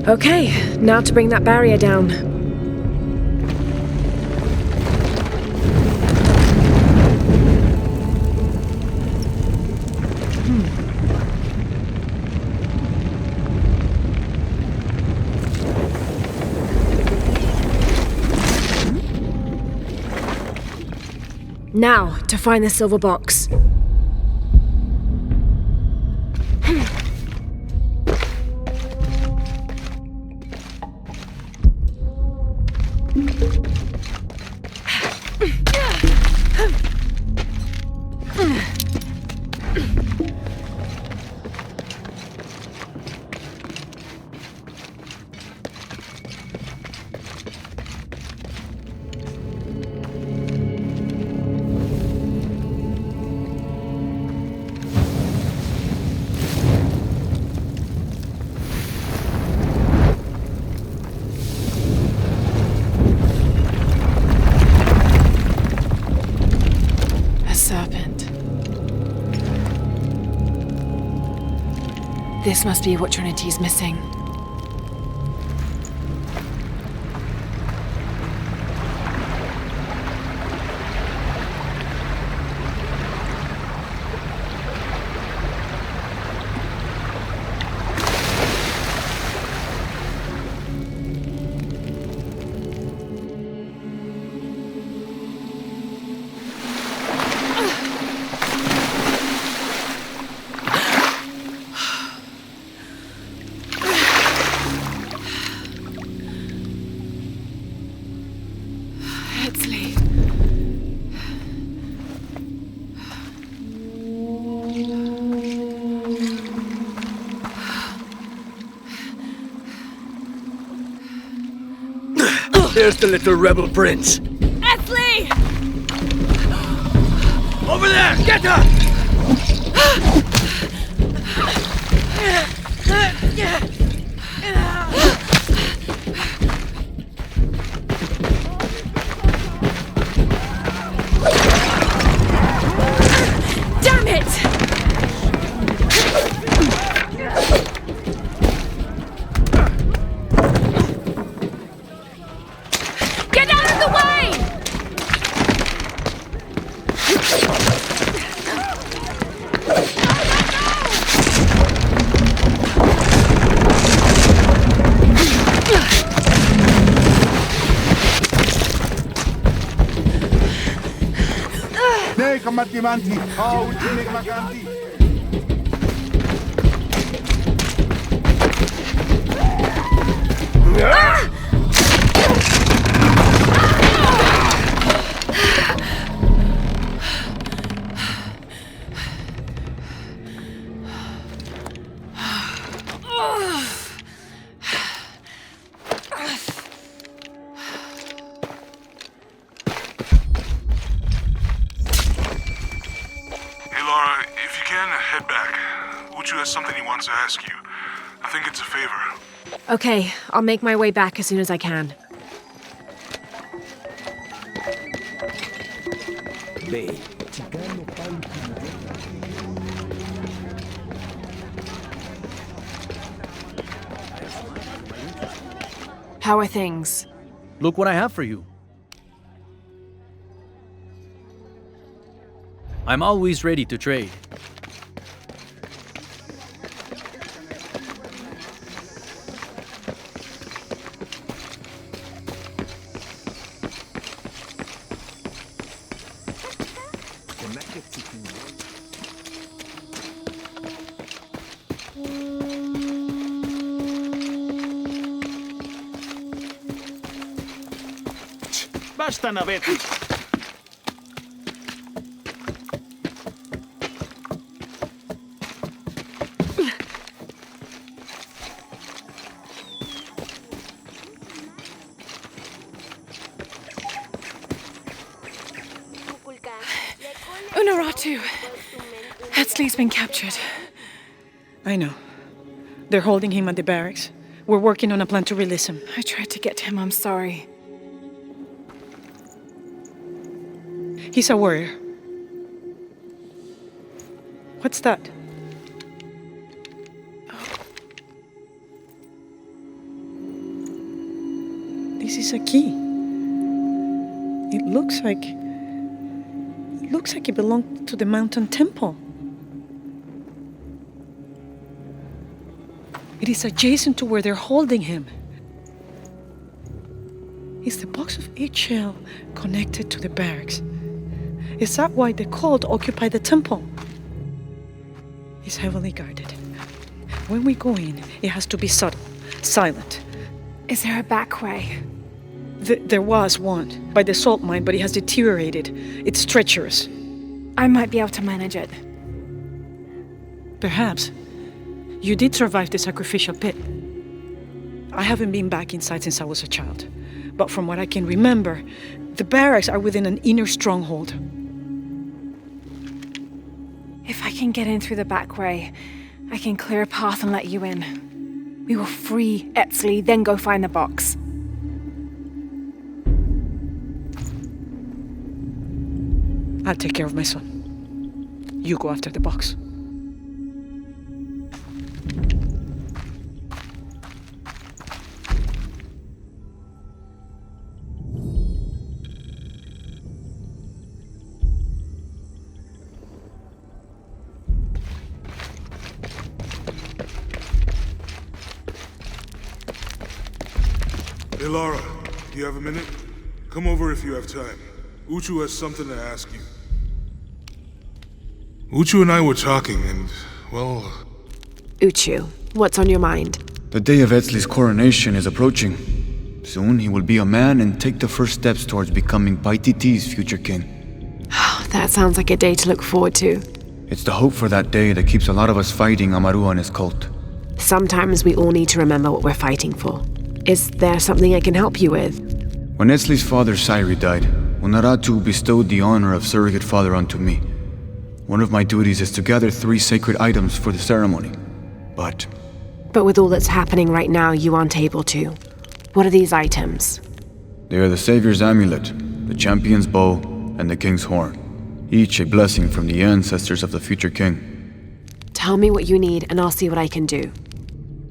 Okay, now to bring that barrier down. Now, to find the silver box. serpent. This must be what Trinity's missing. There's the little rebel prince. Esley! Over there! Get her! Damn it! Get out of the way! Nee, combattimenti. Oh, ultimi vacanti. Hey, Laura, if you can, head back. Uchu has something he wants to ask you. I think it's a favor. Okay, I'll make my way back as soon as I can. How are things? Look what I have for you. I'm always ready to trade. Basta navete. Unuratu! Etzli's been captured. I know. They're holding him at the barracks. We're working on a plan to release him. I tried to get to him, I'm sorry. He's a warrior. What's that? This is a key. It looks like it belonged to the mountain temple. It is adjacent to where they're holding him. Is the box of eggshell connected to the barracks? Is that why the cult occupied the temple? It's heavily guarded. When we go in, it has to be subtle, silent. Is there a back way? There was one by the salt mine, but it has deteriorated. It's treacherous. I might be able to manage it. Perhaps. You did survive the sacrificial pit. I haven't been back inside since I was a child. But from what I can remember, the barracks are within an inner stronghold. If I can get in through the back way, I can clear a path and let you in. We will free Etzli, then go find the box. I'll take care of my son. You go after the box. Hey, Lara, do you have a minute? Come over if you have time. Uchu has something to ask you. Uchu and I were talking, and, well... Uchu, what's on your mind? The day of Etzli's coronation is approaching. Soon he will be a man and take the first steps towards becoming Paititi's future king. That sounds like a day to look forward to. It's the hope for that day that keeps a lot of us fighting Amaru and his cult. Sometimes we all need to remember what we're fighting for. Is there something I can help you with? When Etzli's father Sairi died, Unuratu bestowed the honor of surrogate father onto me. One of my duties is to gather 3 sacred items for the ceremony. But with all that's happening right now, you aren't able to. What are these items? they are the Savior's amulet, the champion's bow, and the king's horn. Each a blessing from the ancestors of the future king. Tell me what you need and I'll see what I can do.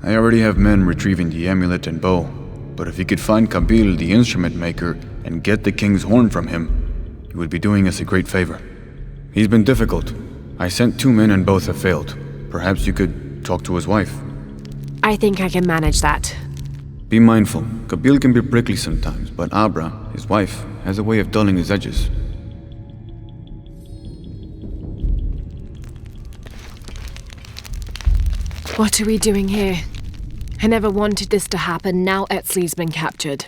I already have men retrieving the amulet and bow, but if you could find Kabil, the instrument maker, and get the king's horn from him, you would be doing us a great favor. He's been difficult. I sent 2 men and both have failed. Perhaps you could talk to his wife. I think I can manage that. Be mindful. Kabil can be prickly sometimes, but Abra, his wife, has a way of dulling his edges. What are we doing here? I never wanted this to happen. Now Etzli's been captured.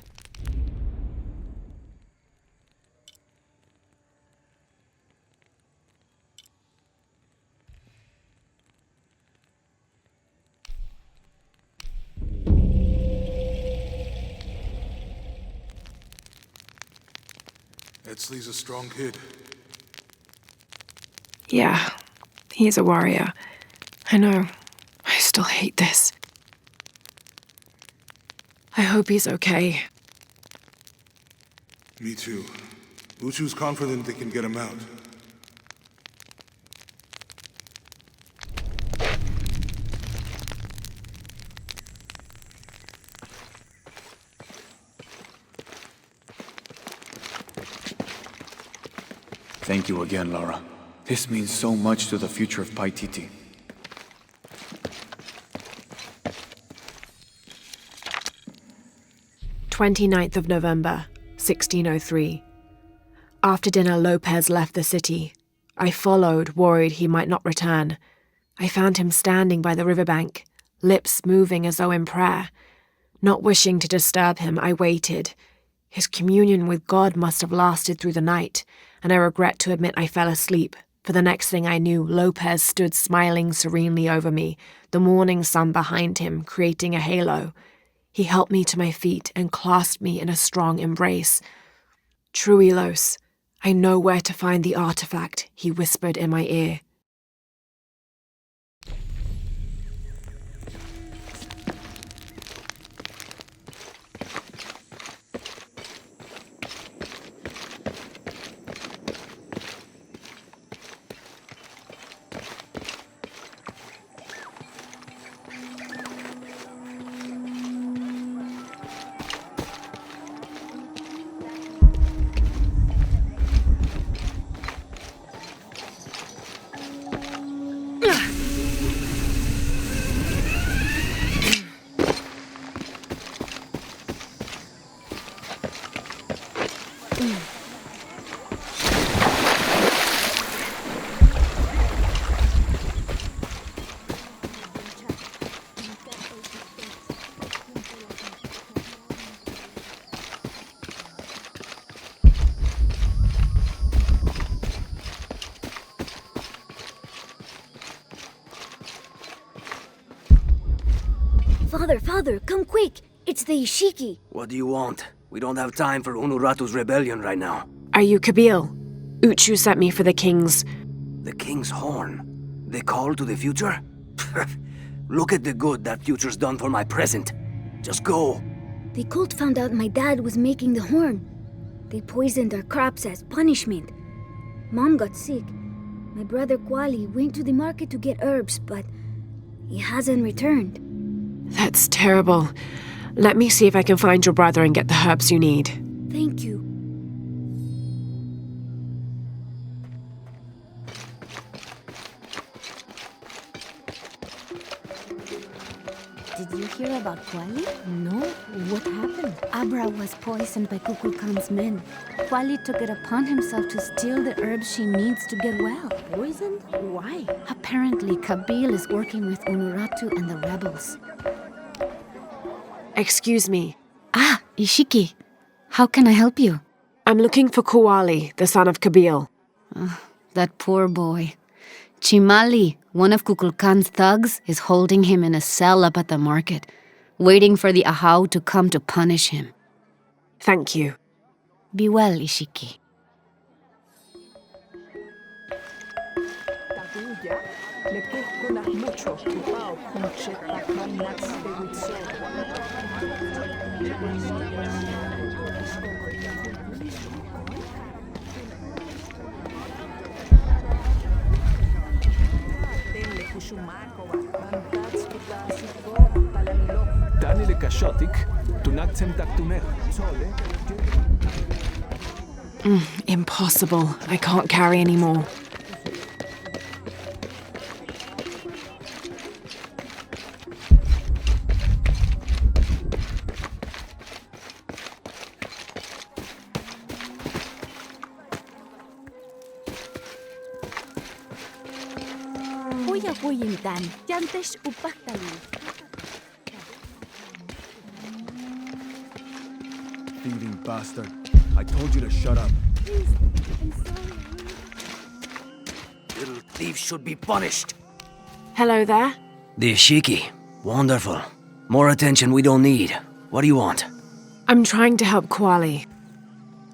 Etzli's a strong kid. Yeah, he's a warrior. I know. I still hate this. I hope he's okay. Me too. Uchu's confident they can get him out. Thank you again, Lara. This means so much to the future of Paititi. "29th of November, 1603. After dinner, Lopez left the city. I followed, worried he might not return. I found him standing by the riverbank, lips moving as though in prayer. Not wishing to disturb him, I waited. His communion with God must have lasted through the night, and I regret to admit I fell asleep. For the next thing I knew, Lopez stood smiling serenely over me, the morning sun behind him, creating a halo. He helped me to my feet and clasped me in a strong embrace. "Truilos, I know where to find the artifact," he whispered in my ear. Father, come quick! It's the Ishiki! What do you want? We don't have time for Unuratu's rebellion right now. Are you Kabil? Uchu sent me for the king's... The king's horn? The call to the future? Look at the good that future's done for my present. Just go. The cult found out my dad was making the horn. They poisoned our crops as punishment. Mom got sick. My brother Kwali went to the market to get herbs, but he hasn't returned. That's terrible. Let me see if I can find your brother and get the herbs you need. Thank you. Did you hear about Kwali? No, what happened? Abra was poisoned by Kukulkan's men. Kwali took it upon himself to steal the herbs she needs to get well. Poisoned? Why? Apparently, Kabil is working with Unuratu and the rebels. Excuse me. Ah, Ishiki. How can I help you? I'm looking for Kuwali, the son of Kabil. That poor boy. Chimali, one of Kukulkan's thugs, is holding him in a cell up at the market, waiting for the Ahau to come to punish him. Thank you. Be well, Ishiki. Impossible. I can't carry anymore. Thieving bastard. I told you to shut up. Little thieves should be punished. Hello there. The Ishiki. Wonderful. More attention we don't need. What do you want? I'm trying to help Kwali.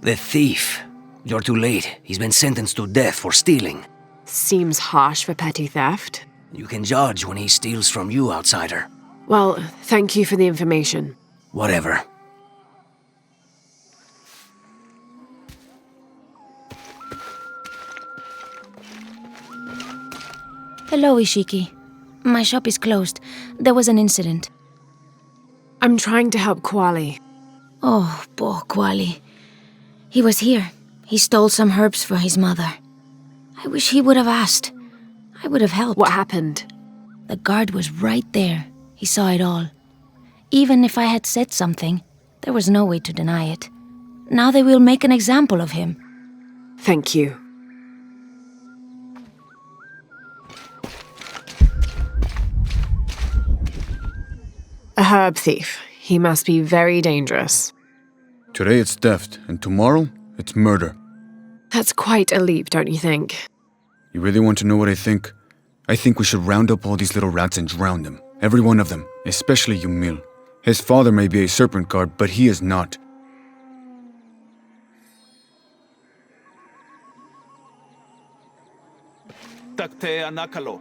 The thief. You're too late. He's been sentenced to death for stealing. Seems harsh for petty theft. You can judge when he steals from you, outsider. Well, thank you for the information. Whatever. Hello, Ishiki. My shop is closed. There was an incident. I'm trying to help Kwali. Oh, poor Kwali. He was here. He stole some herbs for his mother. I wish he would have asked. I would have helped. What happened? The guard was right there. He saw it all. Even if I had said something, there was no way to deny it. Now they will make an example of him. Thank you. A herb thief. He must be very dangerous. Today it's theft, and tomorrow it's murder. That's quite a leap, don't you think? You really want to know what I think? I think we should round up all these little rats and drown them. Every one of them, especially Yumil. His father may be a serpent guard, but he is not. Takte anakalo.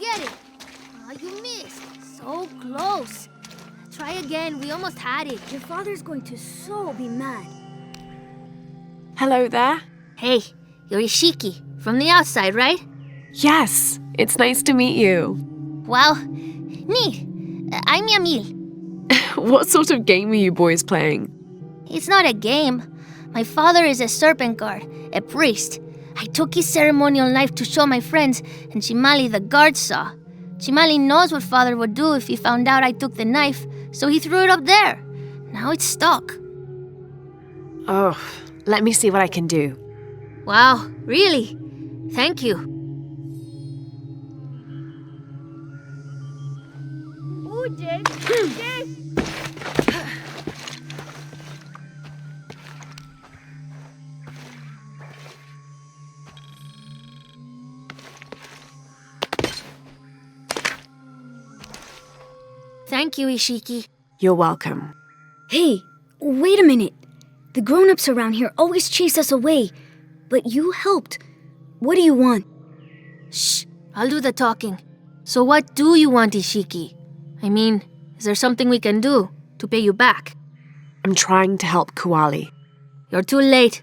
Get it! Oh, you missed. So close. Try again. We almost had it. Your father's going to so be mad. Hello there. Hey, you're Ishiki. From the outside, right? Yes. It's nice to meet you. Well, neat. I'm Yamil. What sort of game are you boys playing? It's not a game. My father is a serpent guard, a priest. I took his ceremonial knife to show my friends, and Chimali the guard saw. Chimali knows what father would do if he found out I took the knife, so he threw it up there. Now it's stuck. Oh, let me see what I can do. Wow, really? Thank you. Thank you, Ishiki. You're welcome. Hey, wait a minute. The grown-ups around here always chase us away. But you helped. What do you want? Shh, I'll do the talking. So what do you want, Ishiki? I mean, is there something we can do to pay you back? I'm trying to help Kuali. You're too late.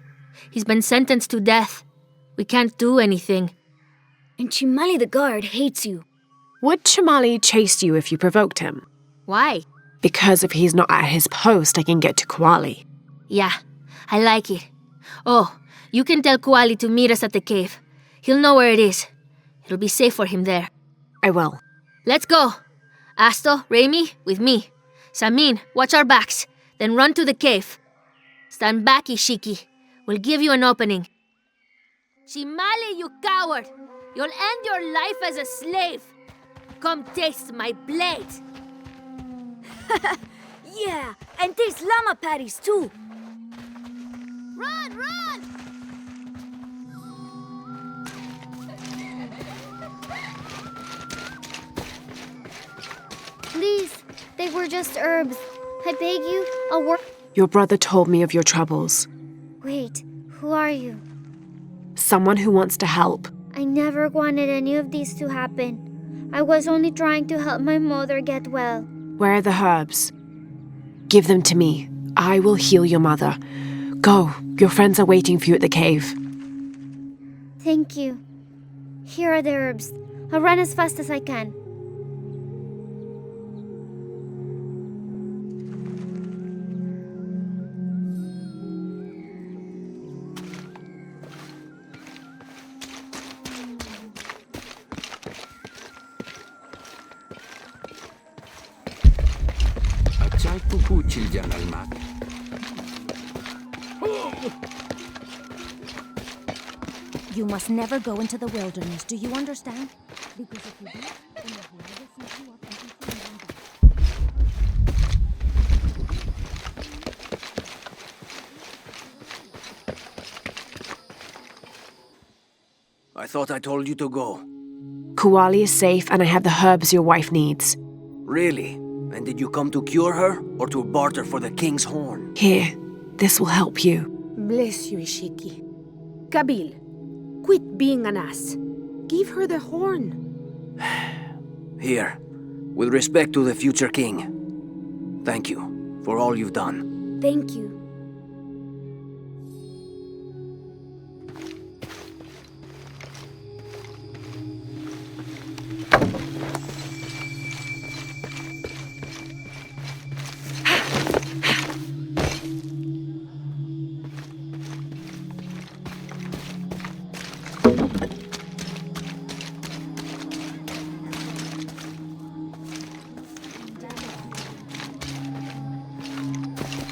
He's been sentenced to death. We can't do anything. And Chimali the guard hates you. Would Chimali chase you if you provoked him? Why? Because if he's not at his post, I can get to Kuali. Yeah, I like it. Oh, you can tell Kuali to meet us at the cave. He'll know where it is. It'll be safe for him there. I will. Let's go. Asto, Raimi, with me. Samin, watch our backs. Then run to the cave. Stand back, Ishiki. We'll give you an opening. Chimali, you coward! You'll end your life as a slave. Come taste my blade. Yeah, and taste llama patties too. Run, run! Please, they were just herbs. I beg you, I'll work. Your brother told me of your troubles. Wait, who are you? Someone who wants to help. I never wanted any of these to happen. I was only trying to help my mother get well. Where are the herbs? Give them to me. I will heal your mother. Go. Your friends are waiting for you at the cave. Thank you. Here are the herbs. I'll run as fast as I can. You must never go into the wilderness, do you understand? Because if you do, then the Horde will sneak you up and consume you. I thought I told you to go. Kuali is safe and I have the herbs your wife needs. Really? And did you come to cure her, or to barter for the king's horn? Here, this will help you. Bless you, Ishiki. Kabil, quit being an ass. Give her the horn. Here, with respect to the future king. Thank you for all you've done. Thank you.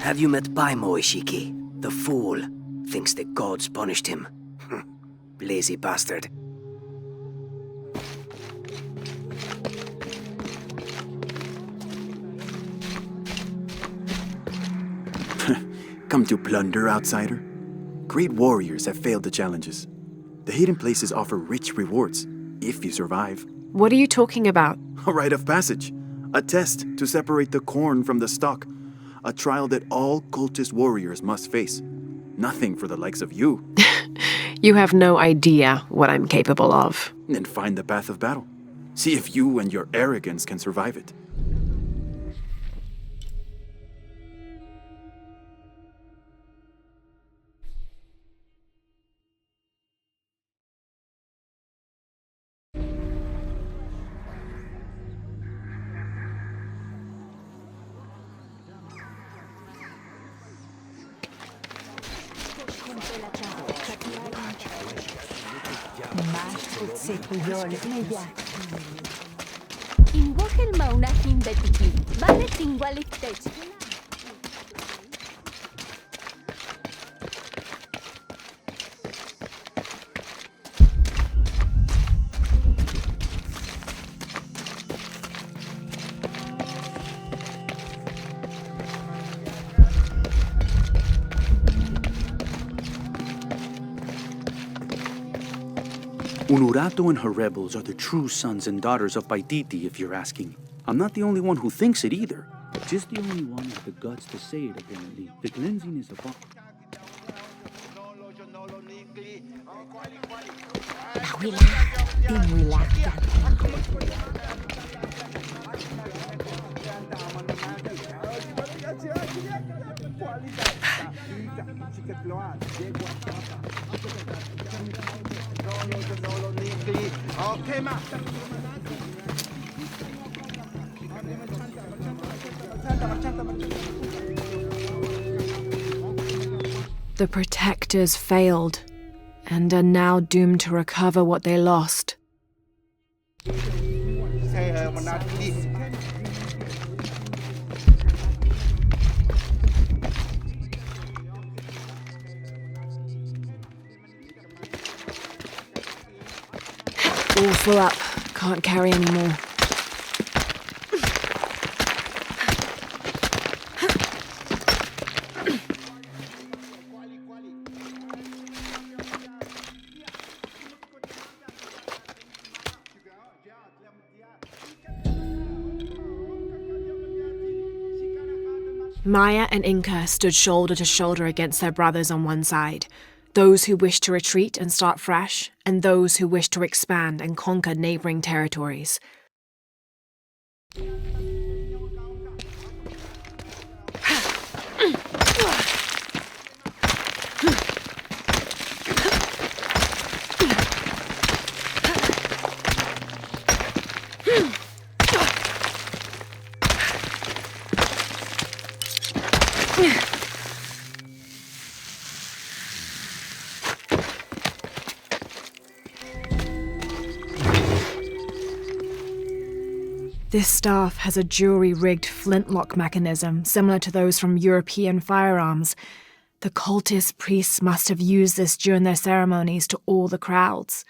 Have you met Paimo, Ishiki? The fool thinks the gods punished him. Lazy bastard. Come to plunder, outsider? Great warriors have failed the challenges. The hidden places offer rich rewards, if you survive. What are you talking about? A rite of passage. A test to separate the corn from the stalk. A trial that all cultist warriors must face. Nothing for the likes of you. You have no idea what I'm capable of. Then find the path of battle. See if you and your arrogance can survive it. In Wokel Mauna Himbetiki, Baleting Walitech. Unurato and her rebels are the true sons and daughters of Paititi, if you're asking. I'm not the only one who thinks it either. Just the only one with the guts to say it, apparently. The cleansing is upon. The protectors failed, and are now doomed to recover what they lost. All full up. Can't carry any more. Maya and Inca stood shoulder to shoulder against their brothers on one side, those who wished to retreat and start fresh, and those who wished to expand and conquer neighboring territories. This staff has a jury-rigged flintlock mechanism similar to those from European firearms. The cultist priests must have used this during their ceremonies to awe the crowds.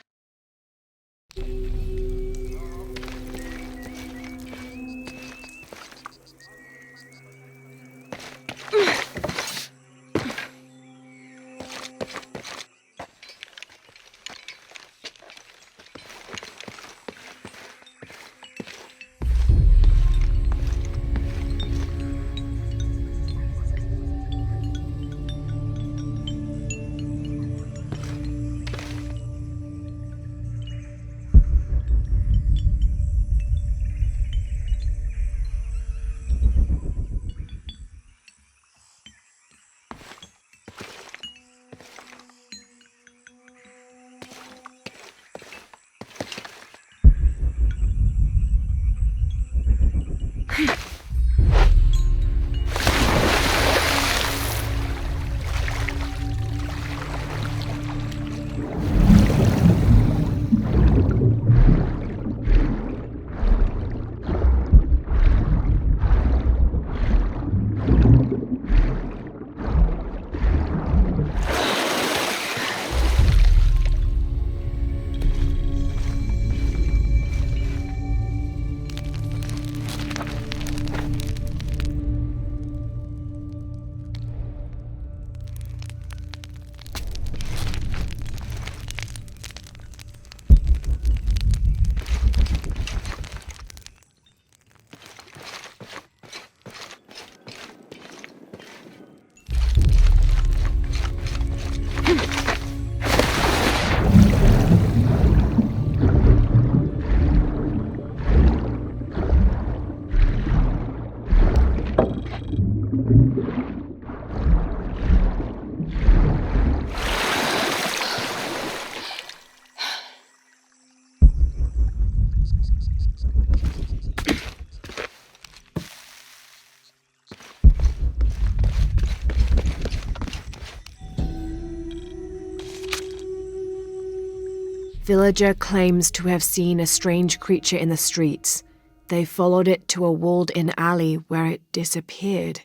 Villager claims to have seen a strange creature in the streets. They followed it to a walled-in alley where it disappeared.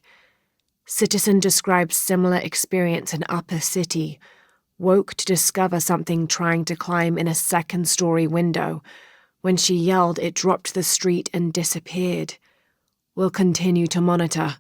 Citizen describes similar experience in Upper City. Woke to discover something trying to climb in a second-story window. When she yelled, it dropped to the street and disappeared. We'll continue to monitor.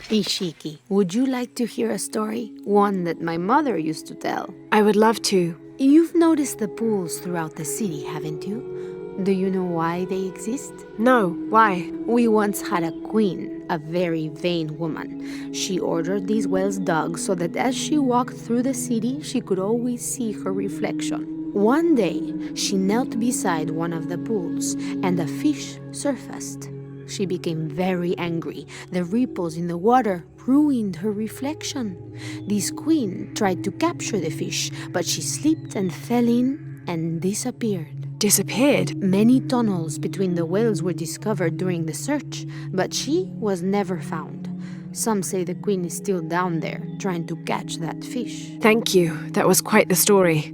Ishiki, would you like to hear a story? One that my mother used to tell. I would love to. You've noticed the pools throughout the city, haven't you? Do you know why they exist? No, why? We once had a queen, a very vain woman. She ordered these wells dug so that as she walked through the city, she could always see her reflection. One day, she knelt beside one of the pools, and a fish surfaced. She became very angry. The ripples in the water ruined her reflection. This queen tried to capture the fish, but she slipped and fell in and disappeared. Disappeared? Many tunnels between the wells were discovered during the search, but she was never found. Some say the queen is still down there, trying to catch that fish. Thank you. That was quite the story.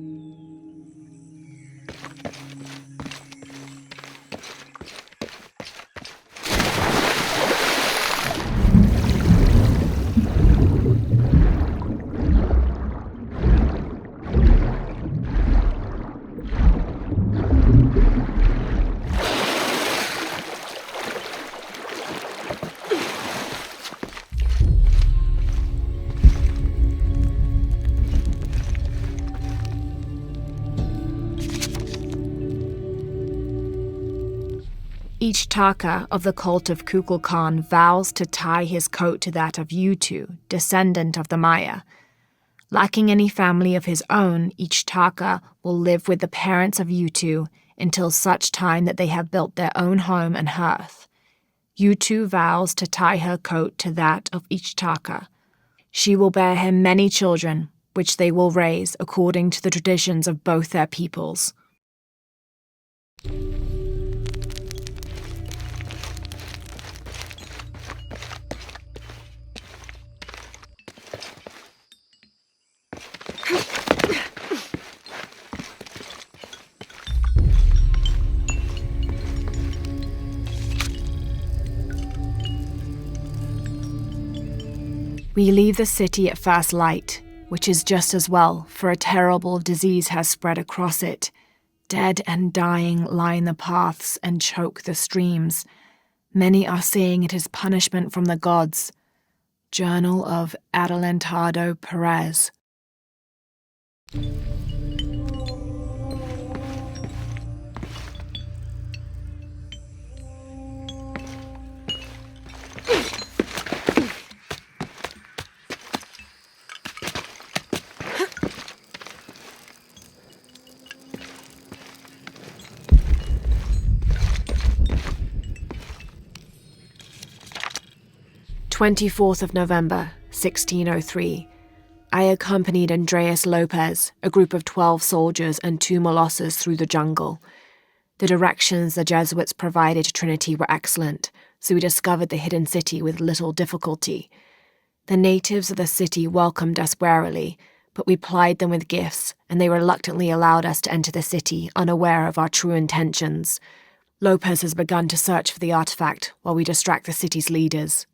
Each Taka of the cult of Kukulkan vows to tie his coat to that of Yutu, descendant of the Maya. Lacking any family of his own, each Taka will live with the parents of Yutu until such time that they have built their own home and hearth. Yutu vows to tie her coat to that of each Taka. She will bear him many children, which they will raise according to the traditions of both their peoples. We leave the city at first light, which is just as well, for a terrible disease has spread across it. Dead and dying line the paths and choke the streams. Many are saying it is punishment from the gods. Journal of Adelantado Perez. November 1603. I accompanied Andreas Lopez, a group of 12 soldiers and 2 Molosses through the jungle. The directions the Jesuits provided to Trinity were excellent, so we discovered the hidden city with little difficulty. The natives of the city welcomed us warily, but we plied them with gifts, and they reluctantly allowed us to enter the city, unaware of our true intentions. Lopez has begun to search for the artifact while we distract the city's leaders.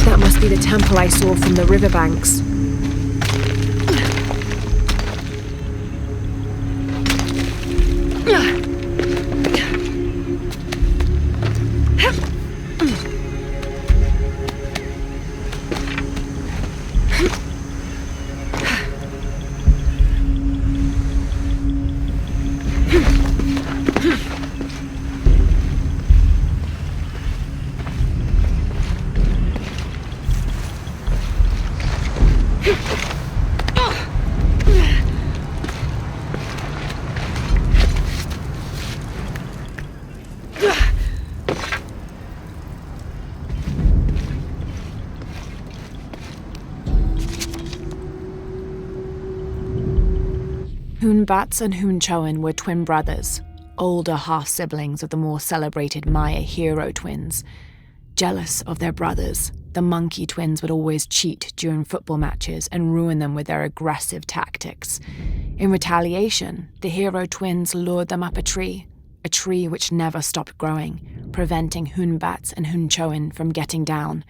That must be the temple I saw from the riverbanks. Hoonbats and Hoonchoin were twin brothers, older half-siblings of the more celebrated Maya hero twins. Jealous of their brothers, the monkey twins would always cheat during football matches and ruin them with their aggressive tactics. In retaliation, the hero twins lured them up a tree which never stopped growing, preventing Hoonbats and Hoonchoin from getting down.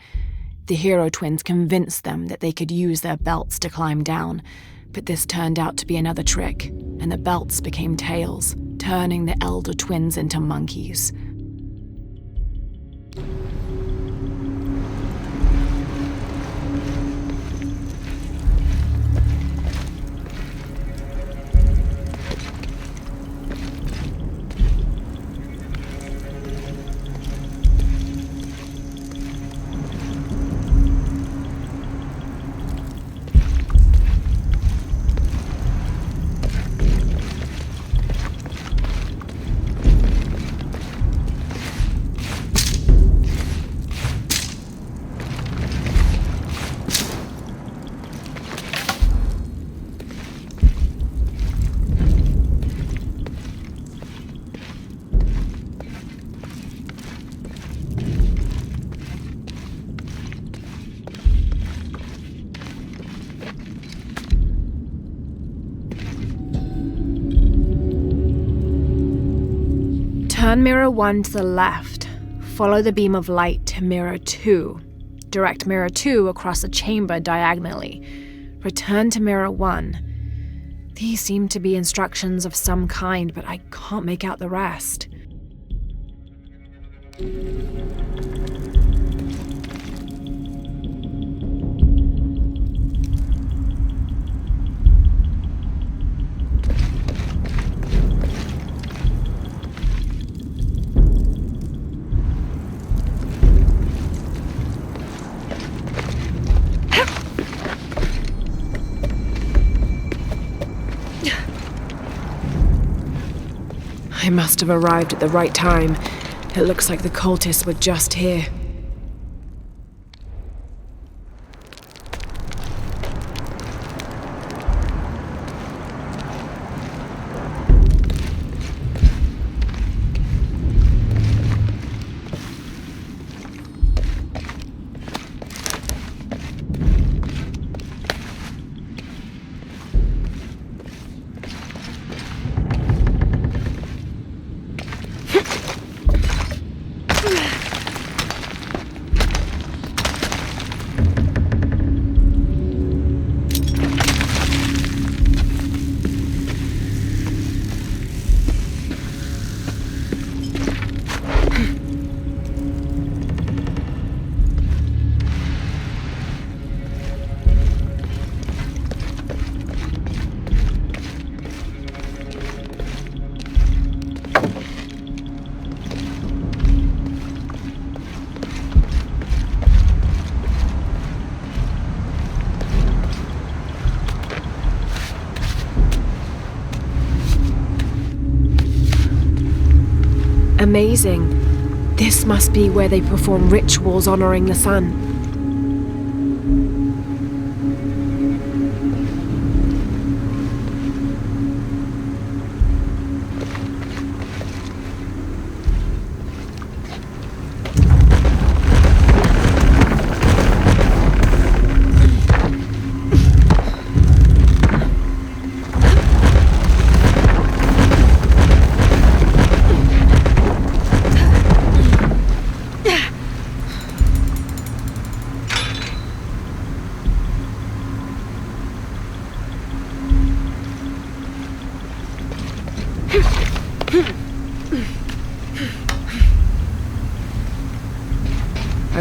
The hero twins convinced them that they could use their belts to climb down, but this turned out to be another trick, and the belts became tails, turning the elder twins into monkeys. Turn mirror 1 to the left. Follow the beam of light to mirror 2. Direct mirror 2 across the chamber diagonally. Return to mirror 1. These seem to be instructions of some kind, but I can't make out the rest. I must have arrived at the right time. It looks like the cultists were just here. Amazing. This must be where they perform rituals honoring the sun.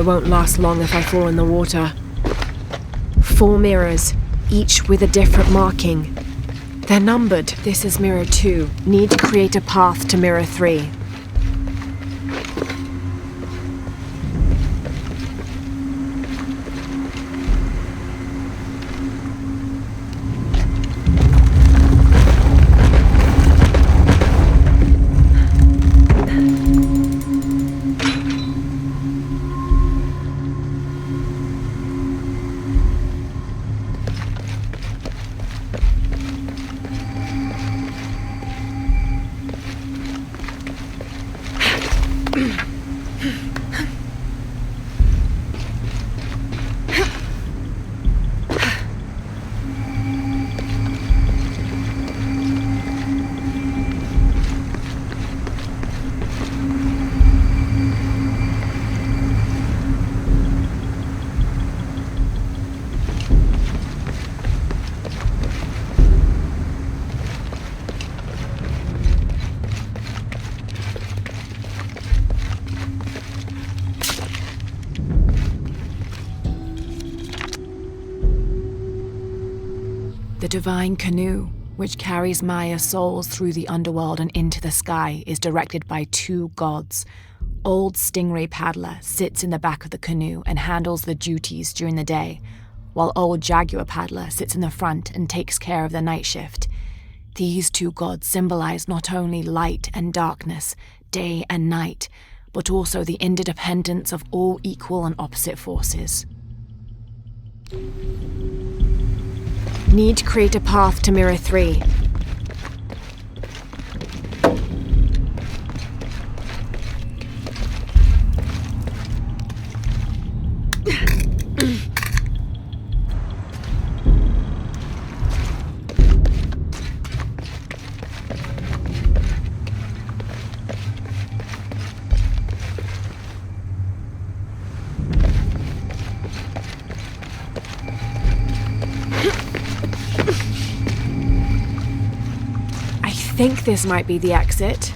won't last long if I fall in the water. 4 mirrors, each with a different marking. They're numbered. This is mirror 2. Need to create a path to mirror 3. The divine canoe, which carries Maya's souls through the underworld and into the sky, is directed by 2 gods. Old Stingray Paddler sits in the back of the canoe and handles the duties during the day, while Old Jaguar Paddler sits in the front and takes care of the night shift. These 2 gods symbolize not only light and darkness, day and night, but also the interdependence of all equal and opposite forces. Need to create a path to mirror 3. I think this might be the exit.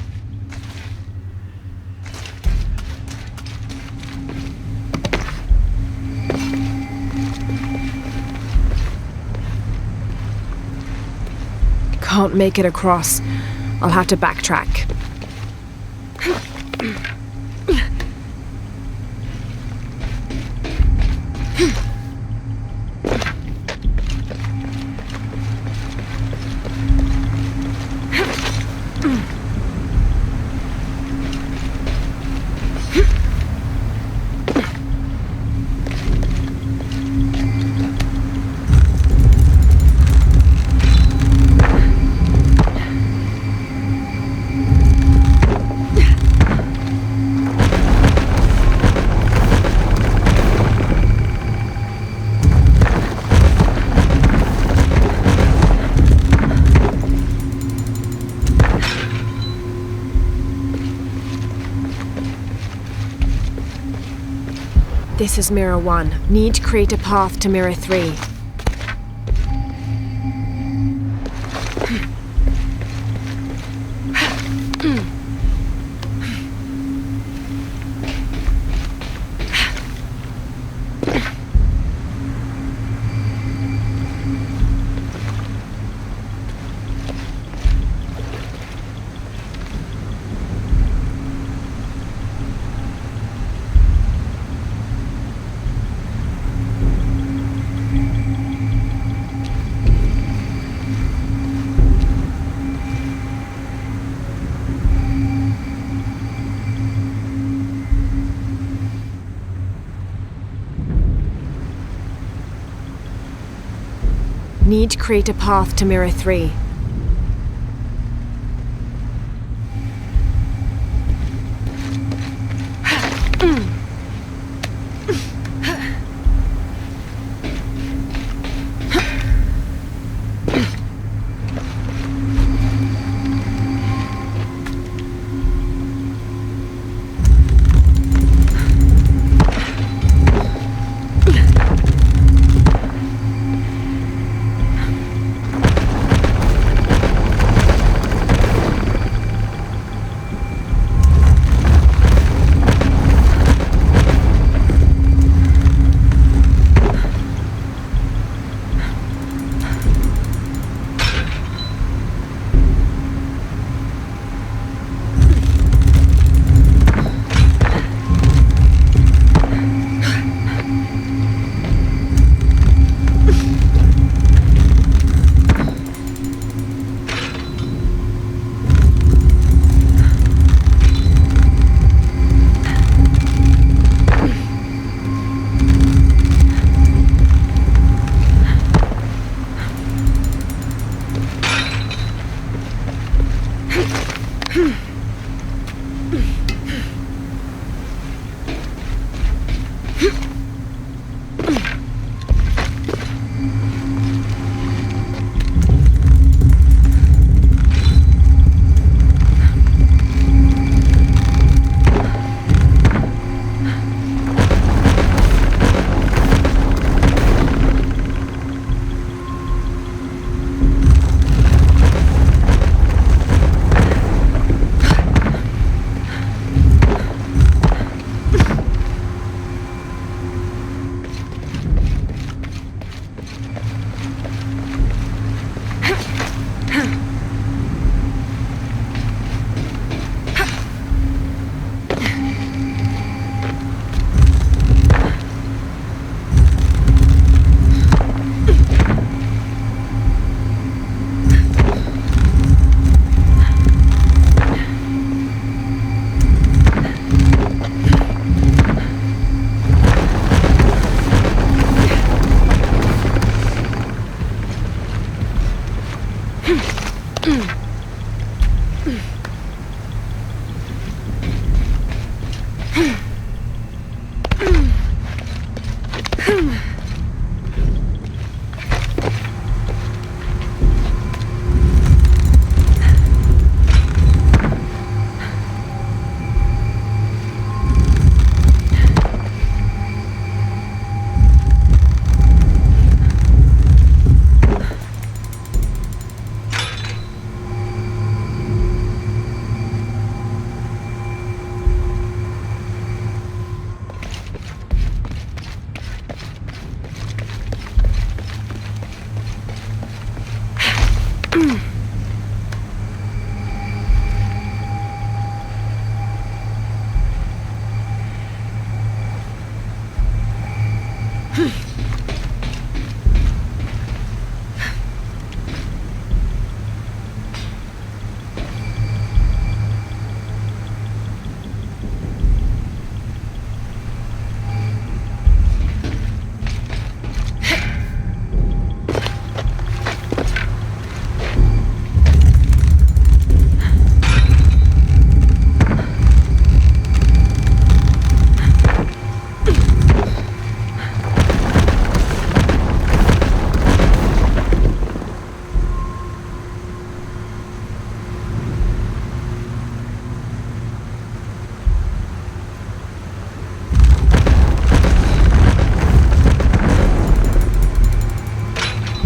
Can't make it across. I'll have to backtrack. This is mirror 1. Need to create a path to mirror 3. Need to create a path to mirror 3.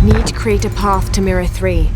Need to create a path to Mirror 3.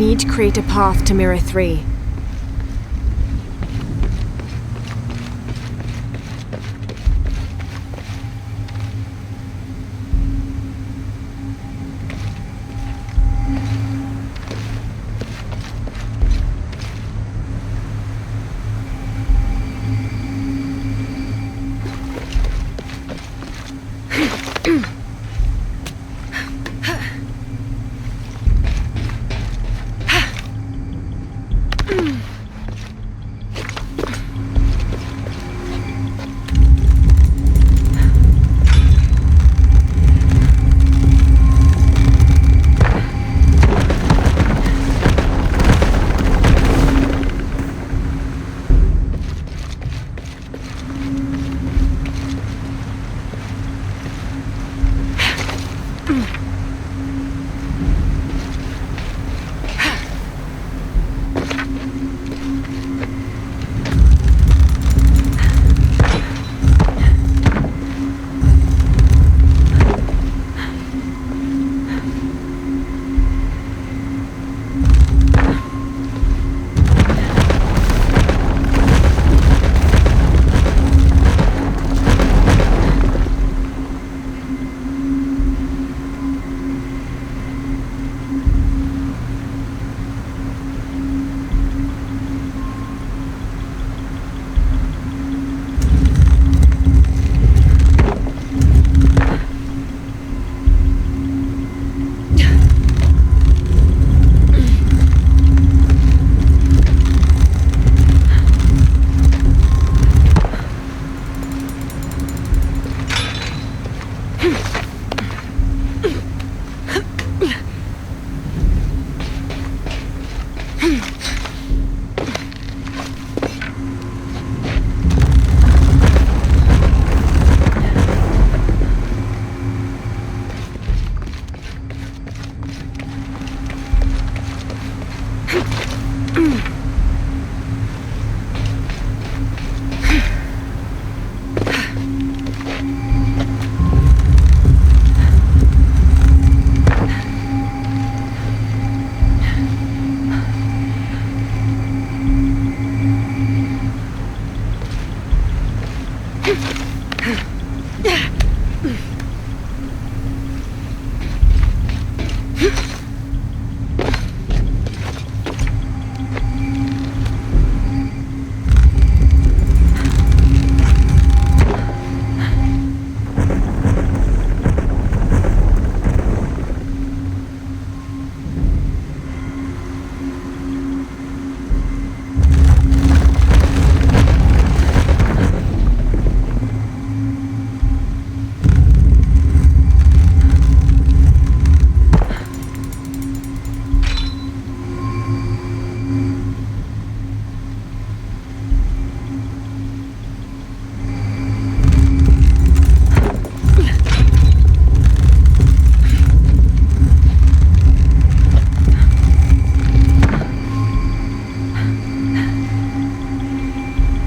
Need to create a path to Mirror 3.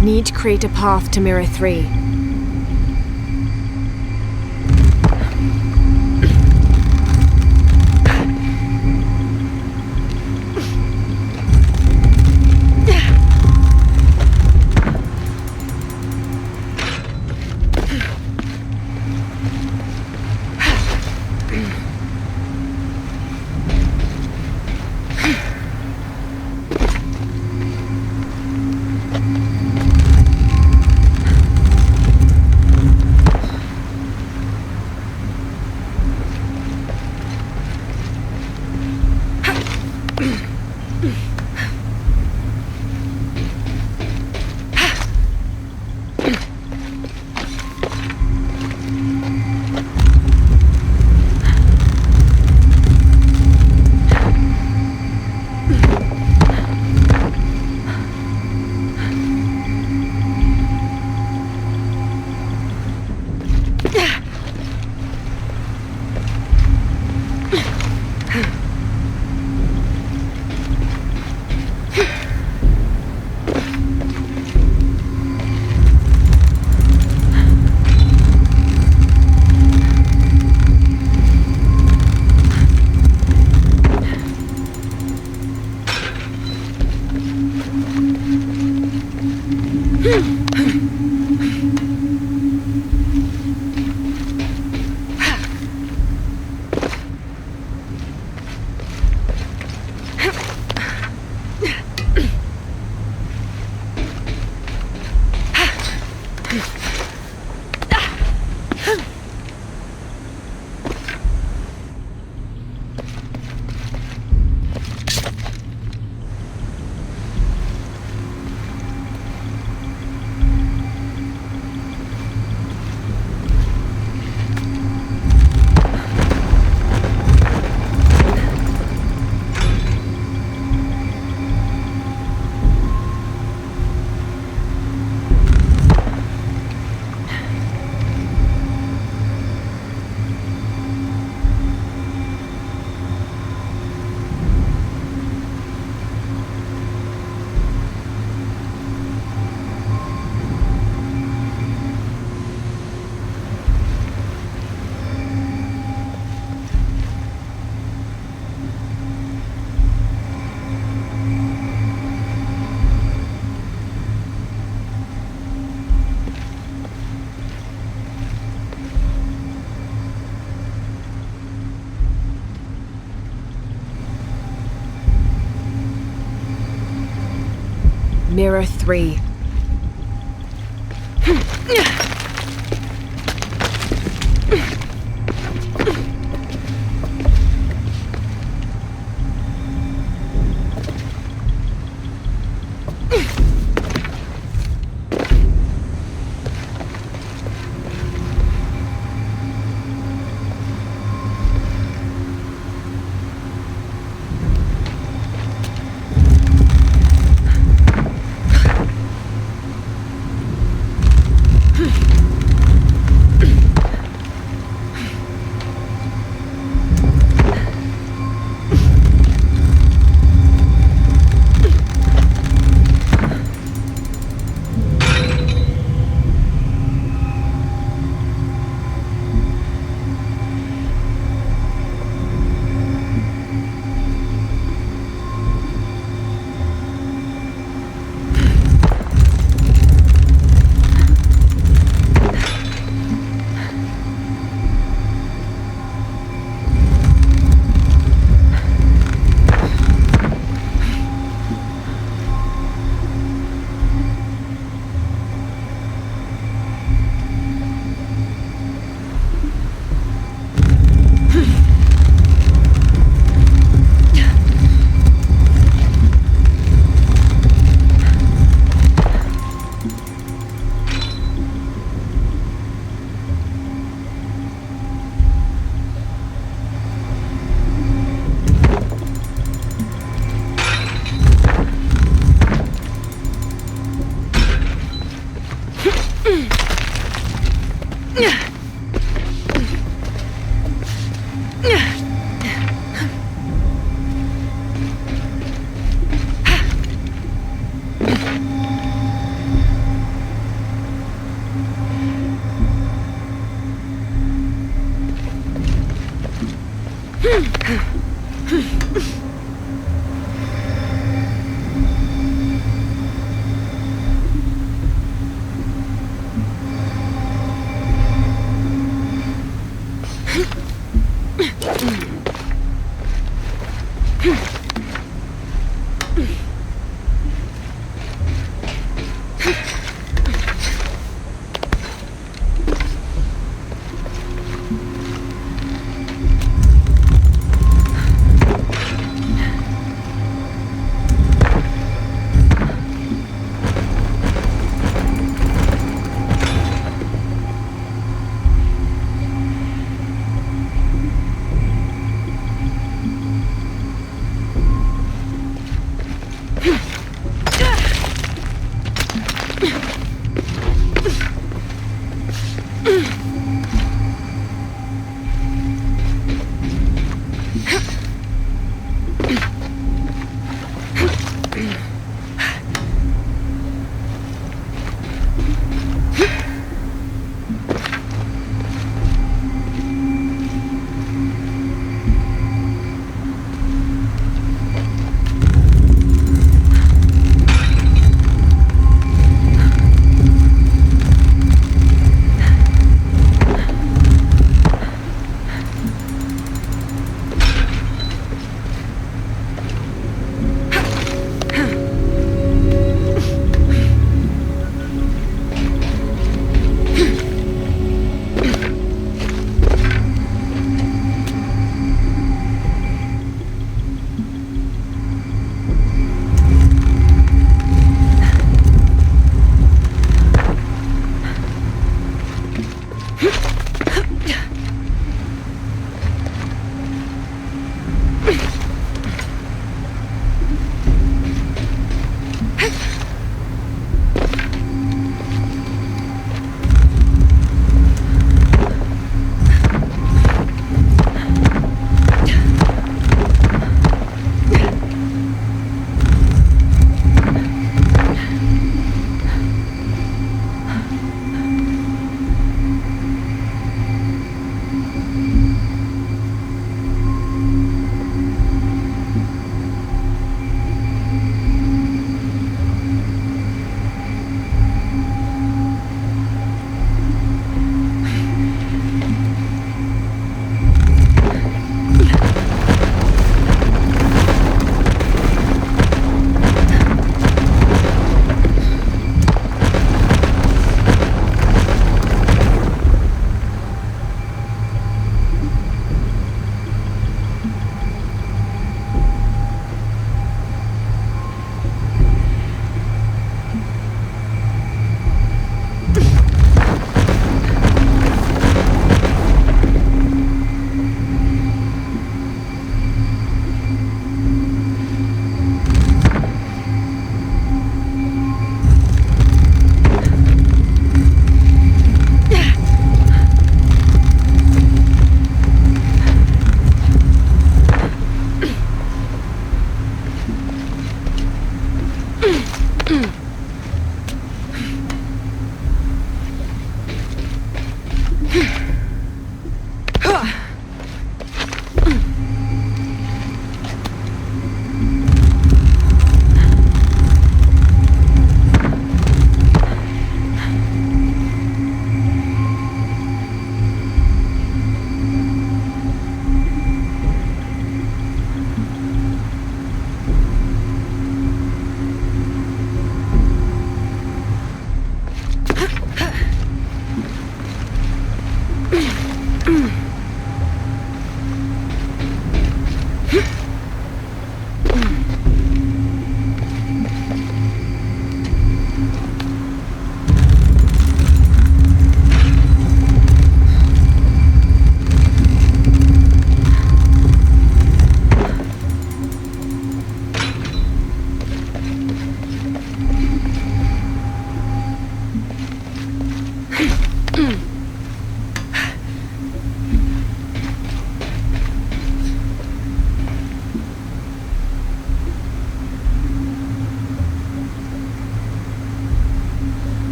Need to create a path to Mirror 3. Mirror 3.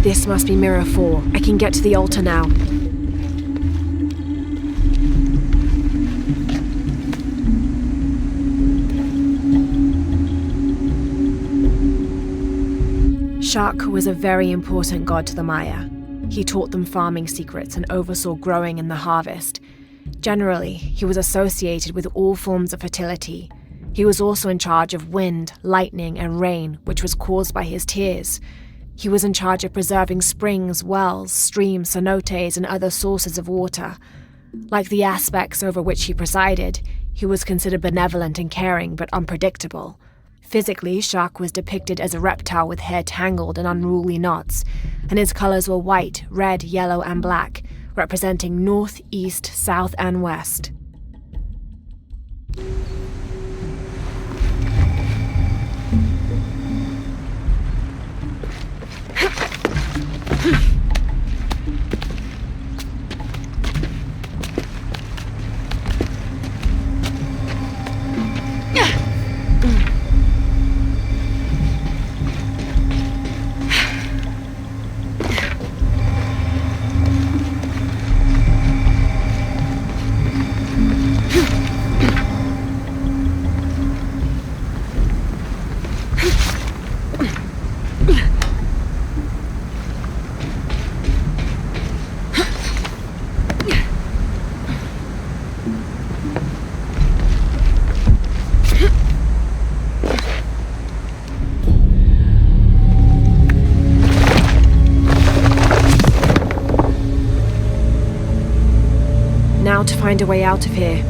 This must be Mirror 4. I can get to the altar now. Shak was a very important god to the Maya. He taught them farming secrets and oversaw growing and the harvest. Generally, he was associated with all forms of fertility. He was also in charge of wind, lightning, and rain, which was caused by his tears. He was in charge of preserving springs, wells, streams, cenotes, and other sources of water. Like the aspects over which he presided, he was considered benevolent and caring, but unpredictable. Physically, Shak was depicted as a reptile with hair tangled in unruly knots, and his colors were white, red, yellow, and black, representing north, east, south, and west. Now to find a way out of here.